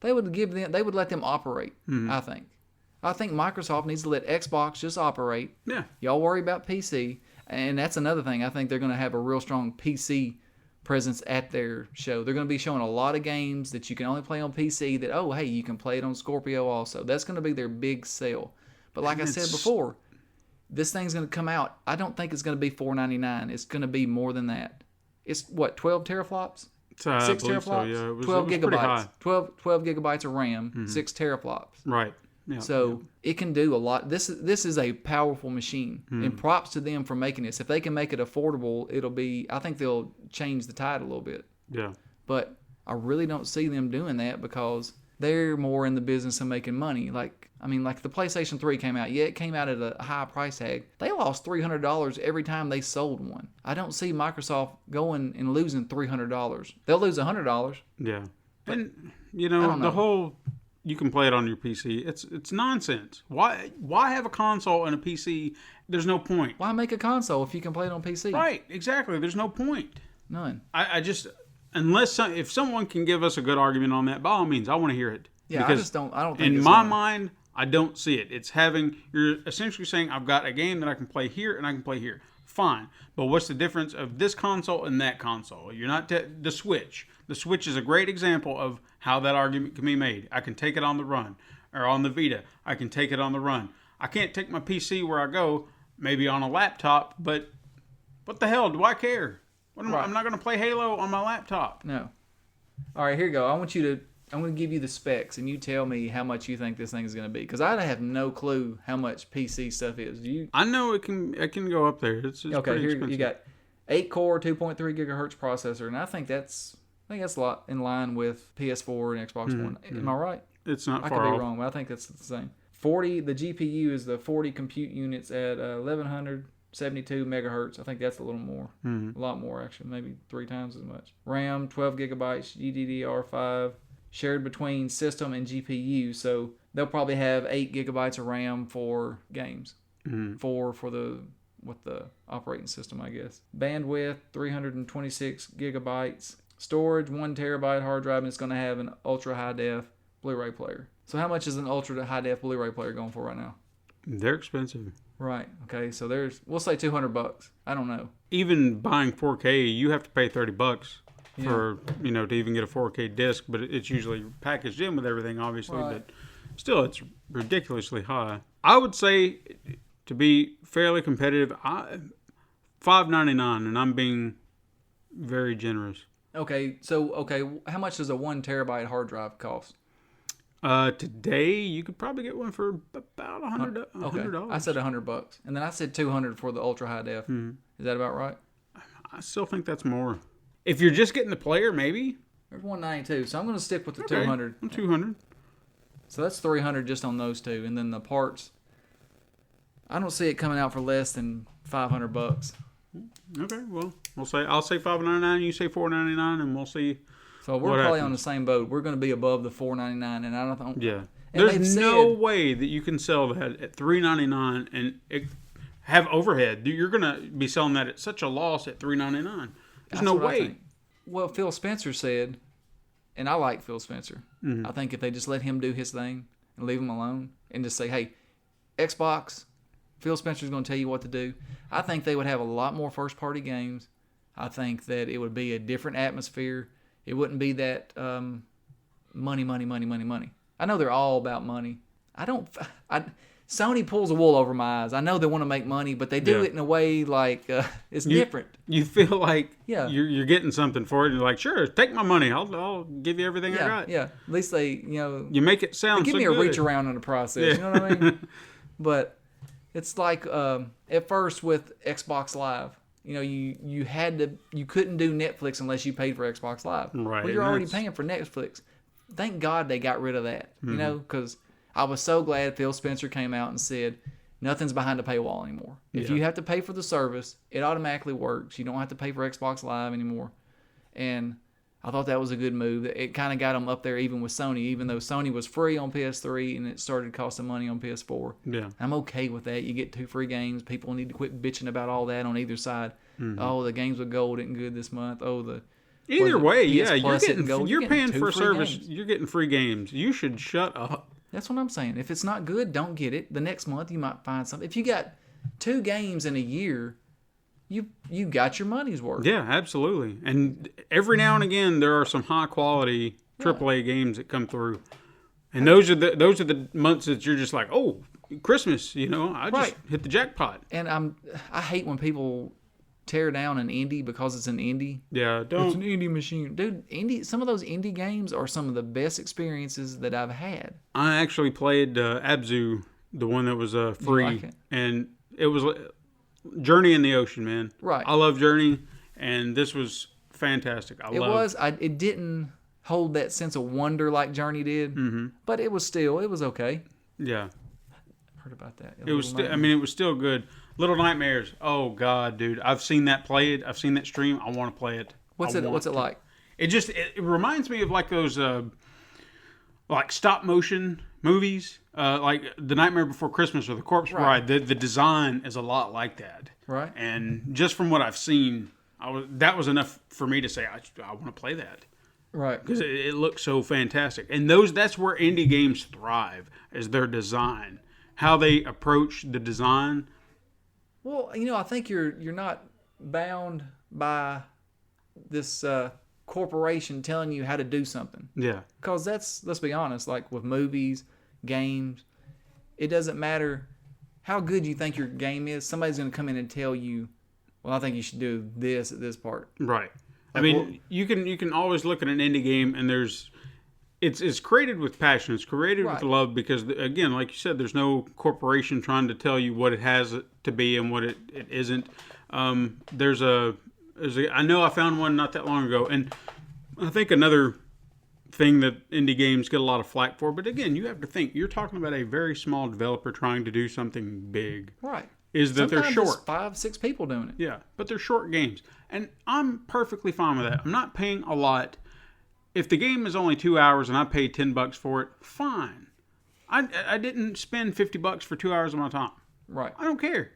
they would let them operate, I think. I think Microsoft needs to let Xbox just operate. Yeah. Y'all worry about PC. And that's another thing. I think they're going to have a real strong PC presence at their show. They're going to be showing a lot of games that you can only play on PC that, oh, hey, you can play it on Scorpio also. That's going to be their big sell. But like I said before, this thing's going to come out. I don't think it's going to be $499. It's going to be more than that. It's, what, 12 teraflops? 6 teraflops? So, yeah. It was 12 gigabytes. 12 gigabytes of RAM, 6 teraflops. Right. Yeah, so it can do a lot. This is a powerful machine, and props to them for making this. If they can make it affordable, it'll be. I think they'll change the tide a little bit. Yeah. But I really don't see them doing that because they're more in the business of making money. Like the PlayStation 3 came out. Yeah, it came out at a high price tag. They lost $300 every time they sold one. I don't see Microsoft going and losing $300. They'll lose $100. Yeah. And the whole. You can play it on your PC. It's nonsense. Why have a console and a PC? There's no point. Why make a console if you can play it on PC? Right, exactly. There's no point. None. I just, if someone can give us a good argument on that, by all means, I want to hear it. Yeah, I don't think in my mind, I don't see it. It's you're essentially saying, I've got a game that I can play here and I can play here. Fine. But what's the difference of this console and that console? You're not the Switch. The Switch is a great example of how that argument can be made. I can take it on the run, or on the Vita. I can take it on the run. I can't take my PC where I go, maybe on a laptop, but what the hell do I care? I'm not going to play Halo on my laptop. No. All right, here you go. I'm going to give you the specs, and you tell me how much you think this thing is going to be, because I have no clue how much PC stuff is. I know it can go up there. It's okay, pretty here expensive. You got 8-core, 2.3 gigahertz processor, and I think that's a lot in line with PS4 and Xbox One. Am I right? It's not I far could off. be wrong, but I think that's the same. 40. The GPU is the 40 compute units at 1172 megahertz. I think that's a little more, a lot more actually, maybe 3 times as much. RAM 12 gigabytes, GDDR5, shared between system and GPU. So they'll probably have 8 gigabytes of RAM for games, 4 for the operating system, I guess. Bandwidth 326 gigabytes. Storage 1 terabyte hard drive, and it's going to have an ultra high def Blu-ray player. So how much is an ultra high def Blu-ray player going for right now? They're expensive. Right. Okay. So we'll say $200. I don't know. Even buying 4K, you have to pay $30 for to even get a 4K disc, but it's usually packaged in with everything, obviously. Right. But still, it's ridiculously high. I would say, to be fairly competitive, $599, and I'm being very generous. Okay, how much does a 1 terabyte hard drive cost? Today you could probably get one for about $100. Okay, I said $100, and then I said $200 for the ultra high def. Is that about right? I still think that's more. If you're just getting the player, maybe. There's $192, so I'm going to stick with the $200. $200. So that's $300 just on those two, and then the parts. I don't see it coming out for less than $500. Okay, well, I'll say $5.99. You say $4.99, and we'll see. So we're probably on the same boat. We're going to be above the $4.99, and I don't think. Yeah, there's no way that you can sell that at $3.99 and have overhead. You're going to be selling that at such a loss at $3.99. There's no way. Well, Phil Spencer said, and I like Phil Spencer. Mm-hmm. I think if they just let him do his thing and leave him alone and just say, hey, Xbox, Phil Spencer's going to tell you what to do, I think they would have a lot more first-party games. I think that it would be a different atmosphere. It wouldn't be that money. I know they're all about money. Sony pulls the wool over my eyes. I know they want to make money, but they do it in a way like it's different. You feel like you're getting something for it. And you're like, sure, take my money. I'll give you everything I got. Yeah, at least they, you make it sound give so me good. A reach around in the process. You know what I mean? But it's like at first with Xbox Live. You couldn't do Netflix unless you paid for Xbox Live. Right. Well, you're already paying for Netflix. Thank God they got rid of that. Because I was so glad Phil Spencer came out and said, nothing's behind the paywall anymore. If you have to pay for the service, it automatically works. You don't have to pay for Xbox Live anymore. And I thought that was a good move. It kind of got them up there even with Sony, even though Sony was free on PS3 and it started costing money on PS4. Yeah. I'm okay with that. You get 2 free games. People need to quit bitching about all that on either side. Mm-hmm. Oh, the games with gold isn't good this month. Oh, either way, you're paying for a service. Games. You're getting free games. You should shut up. That's what I'm saying. If it's not good, don't get it. The next month you might find something. If you got 2 games in a year, you got your money's worth. Yeah, absolutely. And every now and again there are some high quality AAA games that come through. And those are the months that you're just like, "Oh, Christmas, I just hit the jackpot." And I hate when people tear down an indie because it's an indie. Yeah, it's an indie machine. Dude, some of those indie games are some of the best experiences that I've had. I actually played Abzu, the one that was free. You like it? And it was Journey in the Ocean, man. Right. I love Journey, and this was fantastic. It didn't hold that sense of wonder like Journey did, but it was okay. Yeah. Heard about that. It was still good. Little Nightmares. Oh God, dude! I've seen that played. I've seen that stream. I want to play it. What's it like? It reminds me of like those like stop motion movies, like The Nightmare Before Christmas or The Corpse Bride. The design is a lot like that. Right. And just from what I've seen, that was enough for me to say I want to play that. Right. Because it looks so fantastic. And that's where indie games thrive, is their design, how they approach the design. Well, I think you're not bound by this corporation telling you how to do something. Yeah. Because let's be honest, like with movies, games, it doesn't matter how good you think your game is. Somebody's going to come in and tell you, well, I think you should do this at this part. Right. You can always look at an indie game and it's created with passion. It's created with love because, again, like you said, there's no corporation trying to tell you what it has to be and what it isn't. I know I found one not that long ago, and I think another thing that indie games get a lot of flack for, but again, you have to think, you're talking about a very small developer trying to do something big. Right. Is that sometimes they're short. It's 5-6 people doing it. Yeah, but they're short games. And I'm perfectly fine with that. I'm not paying a lot. If the game is only 2 hours and I pay $10 for it, fine. I didn't spend $50 for 2 hours of my time. Right. I don't care.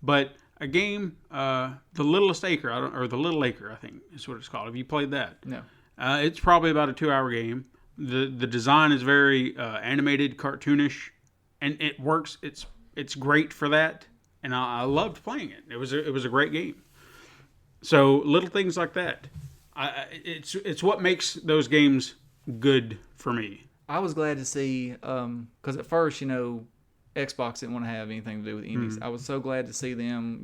But a game, The Littlest Acre, or The Little Acre, I think is what it's called. Have you played that? No. It's probably about a 2 hour game. The design is very animated, cartoonish, and it works. It's great for that, and I loved playing it. It was a great game. So little things like that, it's what makes those games good for me. I was glad to see, because at first, Xbox didn't want to have anything to do with indies. Mm-hmm. I was so glad to see them.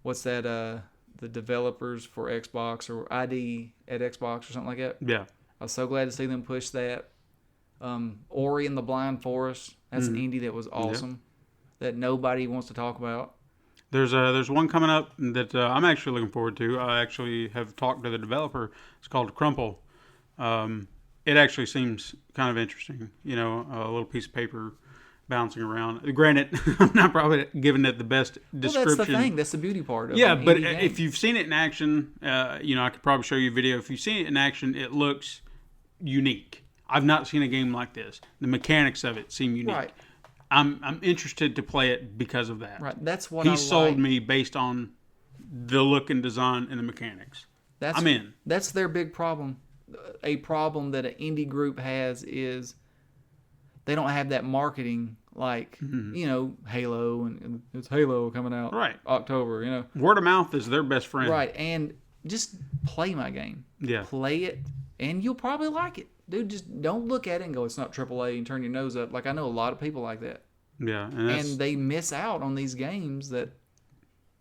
The developers for Xbox or ID at Xbox or something like that. Yeah, I was so glad to see them push that. Ori and the Blind Forest. That's an indie that was awesome. That nobody wants to talk about. There's one coming up that I'm actually looking forward to. I actually have talked to the developer. It's called Crumple. It actually seems kind of interesting. A little piece of paper bouncing around. Granted, I'm not probably giving it the best description. Well, that's the thing. That's the beauty part of it. Yeah, but if you've seen it in action, I could probably show you a video. If you've seen it in action, it looks unique. I've not seen a game like this. The mechanics of it seem unique. Right. I'm interested to play it because of that. Right. That's what he sold me based on the look and design and the mechanics. I'm in. That's their big problem. A problem that an indie group has is they don't have that marketing like, Halo, and it's Halo coming out October, Word of mouth is their best friend. Right, and just play my game. Yeah. Play it, and you'll probably like it. Dude, just don't look at it and go, it's not AAA, and turn your nose up. Like, I know a lot of people like that. Yeah. And they miss out on these games that...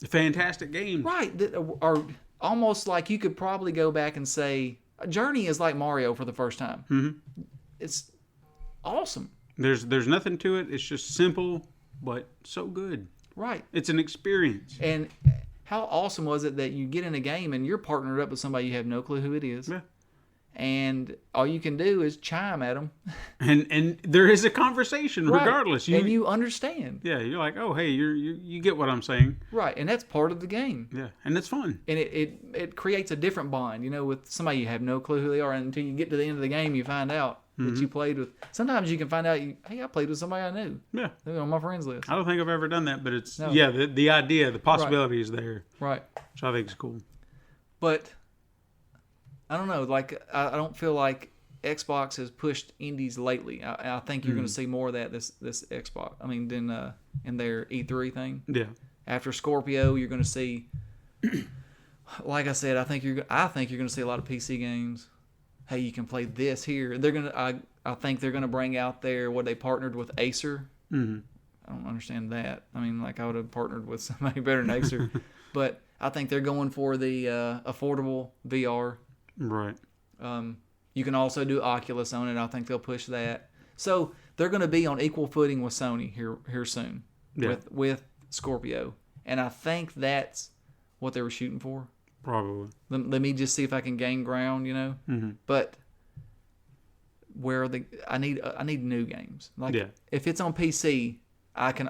fantastic games. Right, that are almost like you could probably go back and say, Journey is like Mario for the first time. Mm-hmm. It's awesome. There's nothing to it. It's just simple, but so good. Right. It's an experience. And how awesome was it that you get in a game and you're partnered up with somebody you have no clue who it is. Yeah. And all you can do is chime at them. And there is a conversation regardless. And you understand. Yeah, you're like, oh, hey, you get what I'm saying. Right, and that's part of the game. Yeah, and it's fun. And it creates a different bond, with somebody you have no clue who they are. And until you get to the end of the game, you find out that you played with. Sometimes you can find out, hey, I played with somebody I knew. Yeah. They're on my friends list. I don't think I've ever done that, but it's, the idea, the possibility is there. Right. Which I think is cool. But... I don't know. Like, I don't feel like Xbox has pushed indies lately. I think you're going to see more of that this Xbox. I mean, than in their E3 thing. Yeah. After Scorpio, you're going to see. Like I said, I think you're going to see a lot of PC games. Hey, you can play this here. They're gonna. I think they're going to bring out what they partnered with Acer. Mm-hmm. I don't understand that. I mean, like I would have partnered with somebody better than Acer, but I think they're going for the affordable VR. Right. You can also do Oculus on it. I think they'll push that. So they're going to be on equal footing with Sony here soon with Scorpio. And I think that's what they were shooting for. Probably. Let me just see if I can gain ground, Mm-hmm. But where are I need new games. Like if it's on PC, I can.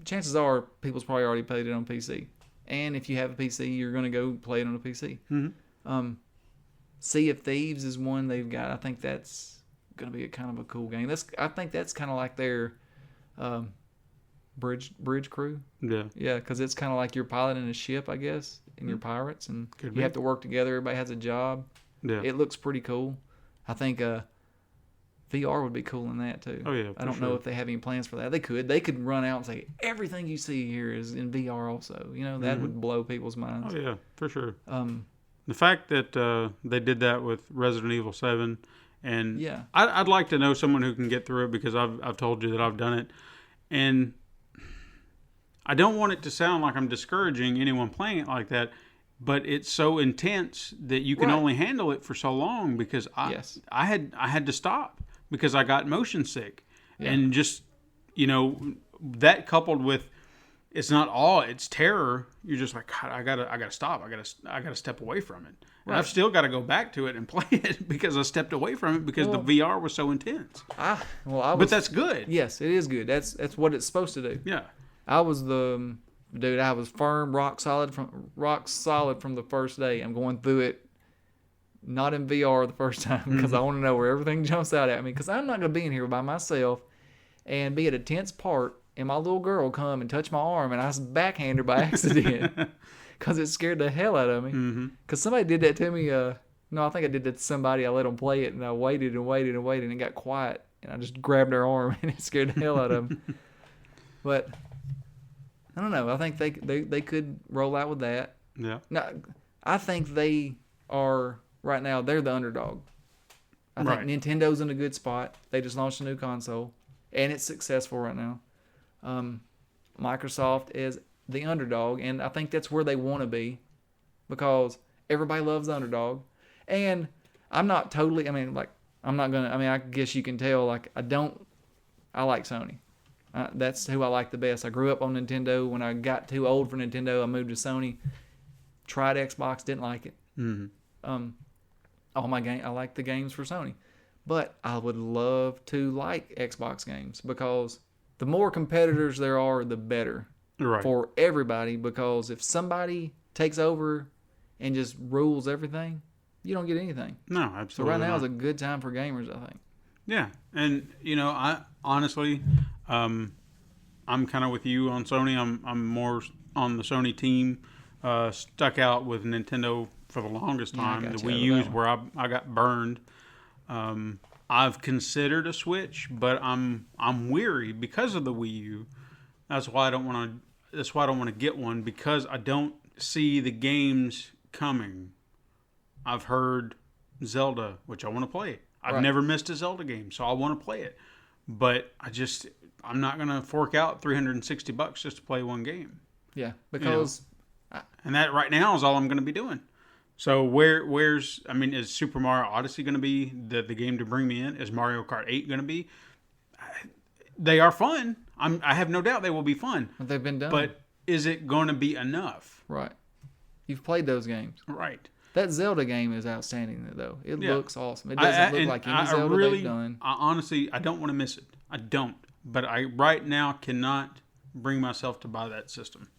Chances are people's probably already played it on PC. And if you have a PC, you're going to go play it on a PC. Mm-hmm. Sea of Thieves is one they've got. I think that's going to be kind of a cool game. I think that's kind of like their bridge crew. Yeah. Yeah, because it's kind of like you're piloting a ship, I guess, and you're pirates, and you have to work together. Everybody has a job. Yeah. It looks pretty cool. I think VR would be cool in that too. Oh yeah. I don't know if they have any plans for that. They could run out and say everything you see here is in VR also. That would blow people's minds. Oh yeah, for sure. The fact that they did that with Resident Evil 7, and I'd like to know someone who can get through it because I've told you that I've done it, and I don't want it to sound like I'm discouraging anyone playing it like that, but it's so intense that you can only handle it for so long because I had to stop because I got motion sick, and just that coupled with. It's not awe; it's terror. You're just like, God, I gotta stop. I gotta step away from it. And I've still got to go back to it and play it because I stepped away from it because the VR was so intense. But that's good. Yes, it is good. That's what it's supposed to do. Yeah. I was I was firm, rock solid from the first day. I'm going through it, not in VR the first time because I want to know where everything jumps out at me because I'm not gonna be in here by myself and be at a tense part. And my little girl come and touch my arm, and I backhand her by accident because it scared the hell out of me. Because somebody did that to me. No, I think I did that to somebody. I let them play it, and I waited and waited and waited, and it got quiet, and I just grabbed their arm, and it scared the hell out of them. But I don't know. I think they could roll out with that. Yeah. Now, I think they are right now. They're the underdog. I think Nintendo's in a good spot. They just launched a new console, and it's successful right now. Microsoft is the underdog, and I think that's where they want to be because everybody loves the underdog. And I'm not totally, I guess you can tell, I like Sony. That's who I like the best. I grew up on Nintendo. When I got too old for Nintendo, I moved to Sony. Tried Xbox, didn't like it. Mm-hmm. I like the games for Sony. But I would love to like Xbox games because the more competitors there are, the better for everybody. Because if somebody takes over and just rules everything, you don't get anything. No, absolutely. So right now is a good time for gamers, I think. Yeah, and I honestly, I'm kind of with you on Sony. I'm more on the Sony team. Stuck out with Nintendo for the longest time. The Wii U is where I got burned. I've considered a Switch, but I'm weary because of the Wii U. That's why I don't want to get one, because I don't see the games coming. I've heard Zelda, which I want to play. I've never missed a Zelda game, so I want to play it. But I'm not going to fork out $360 just to play one game. Yeah, because and that right now is all I'm going to be doing. So is Super Mario Odyssey going to be the game to bring me in? Is Mario Kart 8 going to be? They are fun. I have no doubt they will be fun. But they've been done. But is it going to be enough? Right. You've played those games. Right. That Zelda game is outstanding, though. It looks awesome. It doesn't look like any Zelda they've done. Honestly, I don't want to miss it. I don't. But I right now cannot bring myself to buy that system.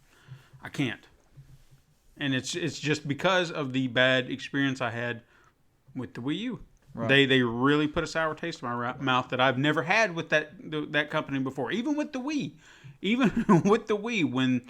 I can't. And it's just because of the bad experience I had with the Wii U. Right. They really put a sour taste in my mouth that I've never had with that company before. Even with the Wii. Even with the Wii, when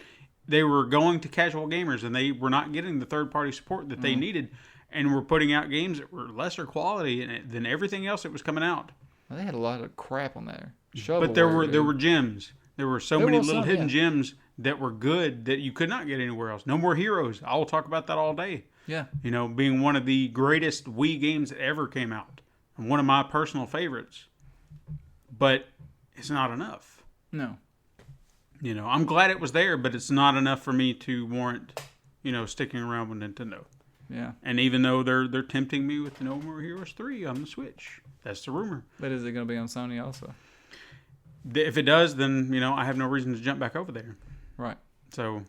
they were going to casual gamers and they were not getting the third-party support that they needed, and were putting out games that were lesser quality than everything else that was coming out. Well, they had a lot of crap on there. But there were gems. There were so many little hidden gems that were good that you could not get anywhere else. No More Heroes. I will talk about that all day. Yeah. Being one of the greatest Wii games that ever came out. And one of my personal favorites. But it's not enough. No. I'm glad it was there, but it's not enough for me to warrant, sticking around with Nintendo. Yeah. And even though they're tempting me with No More Heroes 3 on the Switch. That's the rumor. But is it going to be on Sony also? If it does, then, I have no reason to jump back over there. Right. So,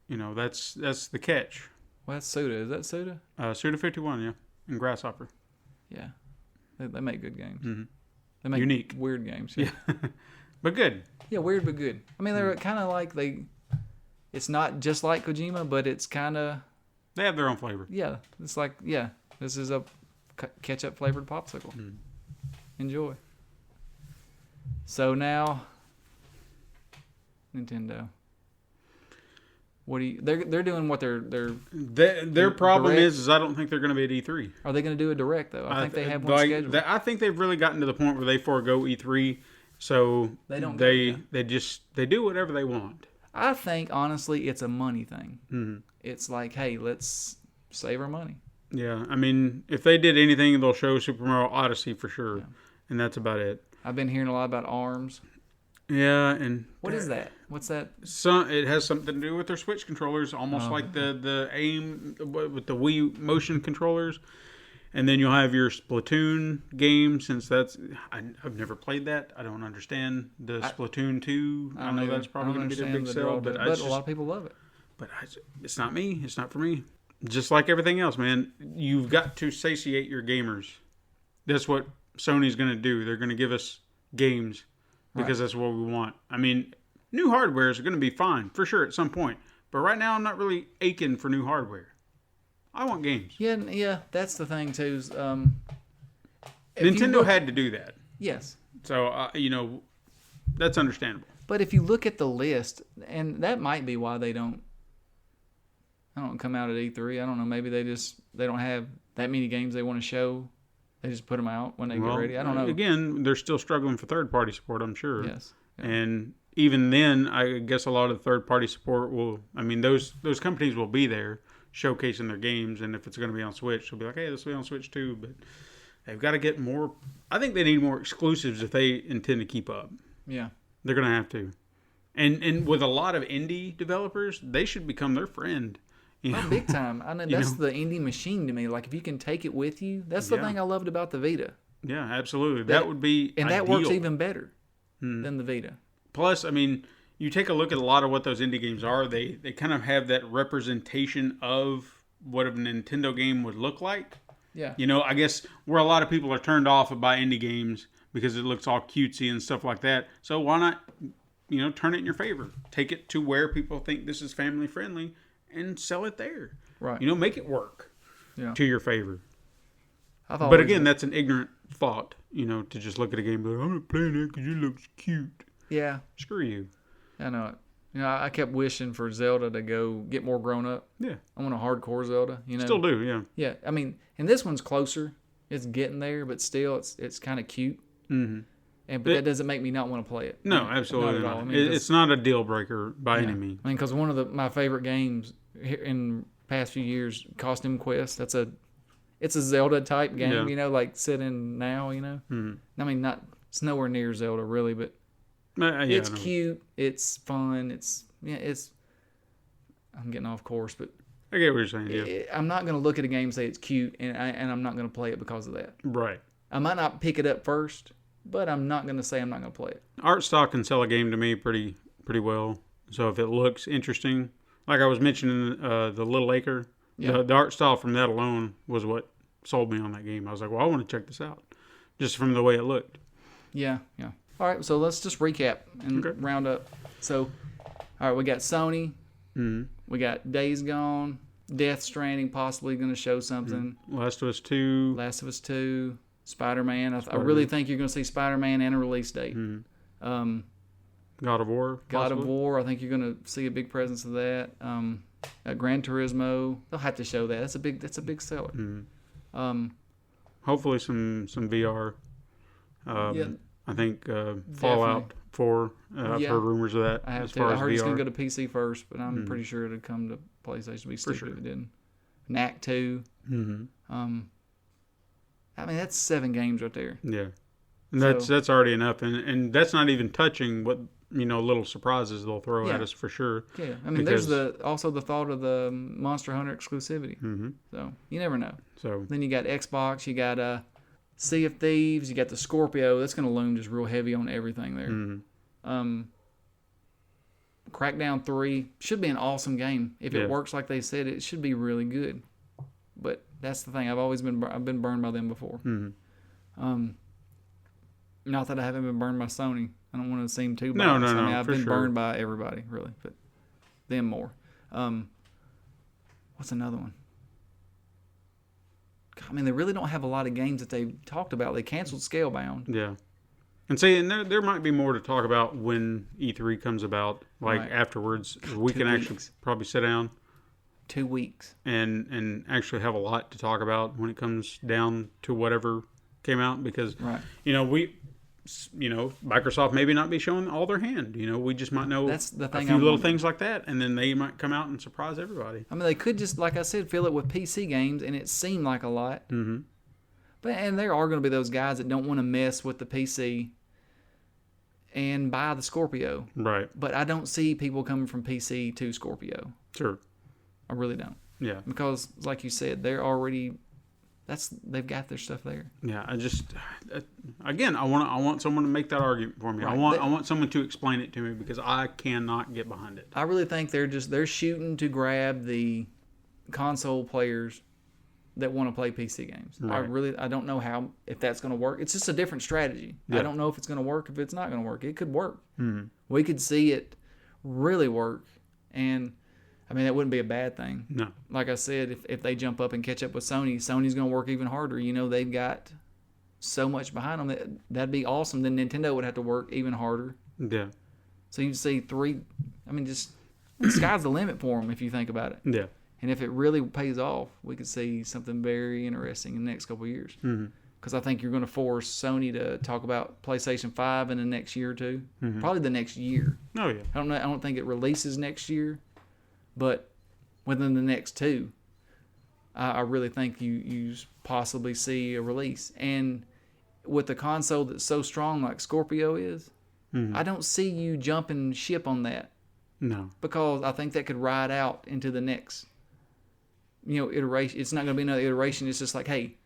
that's the catch. Well, that's Suda. Is that Suda? Suda 51, yeah. And Grasshopper. Yeah. They make good games. Mm-hmm. They make unique. Weird games. Yeah. But good. Yeah, weird but good. I mean, they're kind of like it's not just like Kojima, but it's kind of... They have their own flavor. Yeah. It's like, this is a ketchup flavored popsicle. Mm. Enjoy. So now, Nintendo. What do you? They're doing what their problem is I don't think they're going to be at E3. Are they going to do a direct though? I think they have one scheduled. I think they've really gotten to the point where they forego E3, so they do whatever they want. I think honestly, it's a money thing. Mm-hmm. It's like, hey, let's save our money. Yeah, I mean, if they did anything, they'll show Super Mario Odyssey for sure, and that's about it. I've been hearing a lot about ARMS. Yeah, and what is that? What's that? It has something to do with their Switch controllers, almost like the aim with the Wii motion controllers. And then you'll have your Splatoon game, since I've never played that. I don't understand the Splatoon 2. I know that's probably going to be their big sell, but a lot of people love it. But it's not me. It's not for me. Just like everything else, man. You've got to satiate your gamers. That's what Sony's going to do. They're going to give us games because that's what we want. I mean, new hardware is going to be fine, for sure, at some point. But right now, I'm not really aching for new hardware. I want games. Yeah, that's the thing, too. Nintendo had to do that. Yes. So, that's understandable. But if you look at the list, and that might be why they don't come out at E3. I don't know. Maybe they don't have that many games they want to show. They just put them out when they get ready. I don't know. Again, they're still struggling for third-party support, I'm sure. Yes. Yeah. And even then, I guess a lot of the third-party support those companies will be there showcasing their games, and if it's going to be on Switch, they'll be like, hey, this will be on Switch too. But they've got to get more. I think they need more exclusives if they intend to keep up. Yeah. They're going to have to. And with a lot of indie developers, they should become their friend. Big time. I know that's the indie machine to me. Like, if you can take it with you, that's the thing I loved about the Vita. Yeah, absolutely. That would be and ideal. That works even better than the Vita. Plus, I mean, you take a look at a lot of what those indie games are. They kind of have that representation of what a Nintendo game would look like. Yeah. I guess where a lot of people are turned off by indie games because it looks all cutesy and stuff like that. So why turn it in your favor. Take it to where people think this is family friendly and sell it there. Right. Make it work to your favor. But again, that's an ignorant thought, to just look at a game and be like, I'm not playing that because it looks cute. Yeah. Screw you. I know it. I kept wishing for Zelda to go get more grown up. Yeah. I want a hardcore Zelda, Still do, yeah. Yeah. I mean, and this one's closer. It's getting there, but still it's kind of cute. Mm-hmm. But that doesn't make me not want to play it. No, absolutely not. It's not a deal breaker by any means. I mean, because one of my favorite games in the past few years, Costume Quest, it's a Zelda type game, like set in now, Mm-hmm. I mean, it's nowhere near Zelda really, but it's cute, it's fun, I'm getting off course, but I get what you're saying. Yeah. I'm not going to look at a game and say it's cute, and I'm not going to play it because of that. Right. I might not pick it up first, but I'm not going to say I'm not going to play it. Art style can sell a game to me pretty well. So if it looks interesting, like I was mentioning, the Little Acre, the art style from that alone was what sold me on that game. I was like, well, I want to check this out, just from the way it looked. Yeah. All right, so let's just recap and round up. So, all right, we got Sony. Mm-hmm. We got Days Gone. Death Stranding possibly going to show something. Mm-hmm. Last of Us 2. Spider-Man. I really think you're going to see Spider-Man and a release date. Mm-hmm. God of War. God of War. I think you're going to see a big presence of that. Gran Turismo. They'll have to show that. That's a big seller. Mm-hmm. Hopefully some VR. I think Fallout 4. I've heard rumors of that. I have to. I heard it's going to go to PC first, but I'm pretty sure it'll come to PlayStation. It'd be stupid if it didn't. Knack 2. Mm-hmm. I mean, that's 7 games right there. Yeah, and that's already enough, and that's not even touching what little surprises they'll throw at us for sure. Yeah, I mean, there's also the thought of the Monster Hunter exclusivity. Mm-hmm. So you never know. So then you got Xbox, you got Sea of Thieves, you got the Scorpio. That's going to loom just real heavy on everything there. Mm-hmm. Crackdown 3 should be an awesome game. If it works like they said, it should be really good. But that's the thing. I've been burned by them before. Mm-hmm. Not that I haven't been burned by Sony. I don't want to seem too biased. No. I mean, I've been sure. burned by everybody, really, but them more. What's another one? I mean, they really don't have a lot of games that they talked about. They canceled Scalebound. Yeah. And there might be more to talk about when E3 comes about, afterwards. We can actually probably sit down. 2 weeks. And actually have a lot to talk about when it comes down to whatever came out, because Microsoft maybe not be showing all their hand. We just might know That's the thing a few little things like that, and then they might come out and surprise everybody. I mean, they could just, like I said, fill it with PC games, and it seemed like a lot. Mm-hmm. And there are going to be those guys that don't want to mess with the PC and buy the Scorpio. Right. But I don't see people coming from PC to Scorpio. Sure. I really don't. Yeah. Because, like you said, they've got their stuff there. Yeah. I want someone to make that argument for me. Right. I want someone to explain it to me, because I cannot get behind it. I really think they're shooting to grab the console players that want to play PC games. Right. I don't know if that's going to work. It's just a different strategy. Yeah. I don't know if it's going to work, if it's not going to work. It could work. Mm-hmm. We could see it really work, and I mean, that wouldn't be a bad thing. No. Like I said, if they jump up and catch up with Sony's going to work even harder. They've got so much behind them. That'd be awesome. Then Nintendo would have to work even harder. Yeah. So you'd see 3. I mean, just the sky's the limit for them if you think about it. Yeah. And if it really pays off, we could see something very interesting in the next couple of years. Mm-hmm. Because I think you're going to force Sony to talk about PlayStation 5 in the next year or two. Mm-hmm. Probably the next year. Oh, yeah. I don't think it releases next year. But within the next 2, I really think you possibly see a release. And with a console that's so strong like Scorpio is, mm-hmm. I don't see you jumping ship on that. No. Because I think that could ride out into the next iteration. It's not going to be another iteration. It's just like, hey,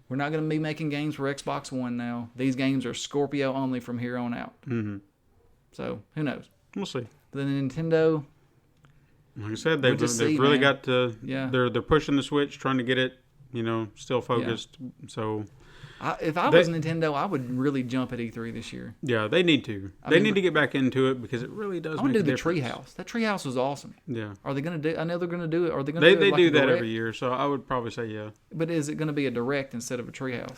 we're not going to be making games for Xbox One now. These games are Scorpio only from here on out. Mm-hmm. So, who knows? We'll see. The Nintendo... Like I said, they've really got to. Yeah. They're pushing the switch, trying to get it, still focused. Yeah. So, If I was Nintendo, I would really jump at E3 this year. Yeah, they need to. They need to get back into it because it really does. I want to do the Treehouse. That Treehouse was awesome. Yeah. Are they going to do? I know they're going to do it. Are they going to? Do They like do that every year, so I would probably say yeah. But is it going to be a direct instead of a Treehouse?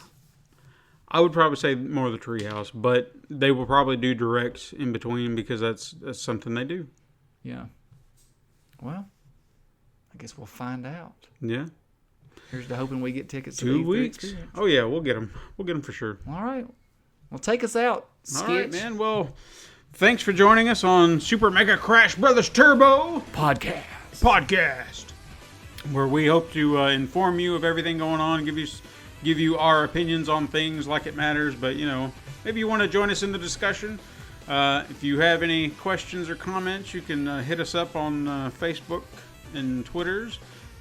I would probably say more the Treehouse, but they will probably do directs in between because that's something they do. Yeah. Well, I guess we'll find out. Yeah. Here's to hoping we get tickets to 2 the E3 weeks. experience. Oh yeah, we'll get them. We'll get them for sure. All right. Well, take us out, Sketch. All right, man. Well, thanks for joining us on Super Mega Crash Brothers Turbo podcast, where we hope to inform you of everything going on, give you our opinions on things like it matters. But maybe you want to join us in the discussion. If you have any questions or comments, you can hit us up on Facebook and Twitters.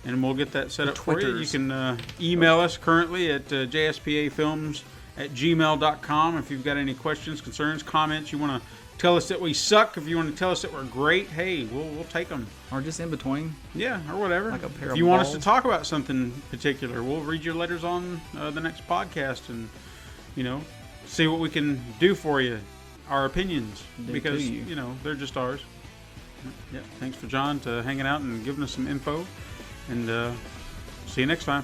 And we'll get that set up for you. You can email us currently at jspafilms@gmail.com if you've got any questions, concerns, comments. You want to tell us that we suck. If you want to tell us that we're great, hey, we'll take them. Or just in between. Yeah, or whatever. Like a pair if you want us to talk about something particular, we'll read your letters on the next podcast and, see what we can do for you. Our opinions. Because, they're just ours. Yeah. Thanks for John hanging out and giving us some info. And see you next time.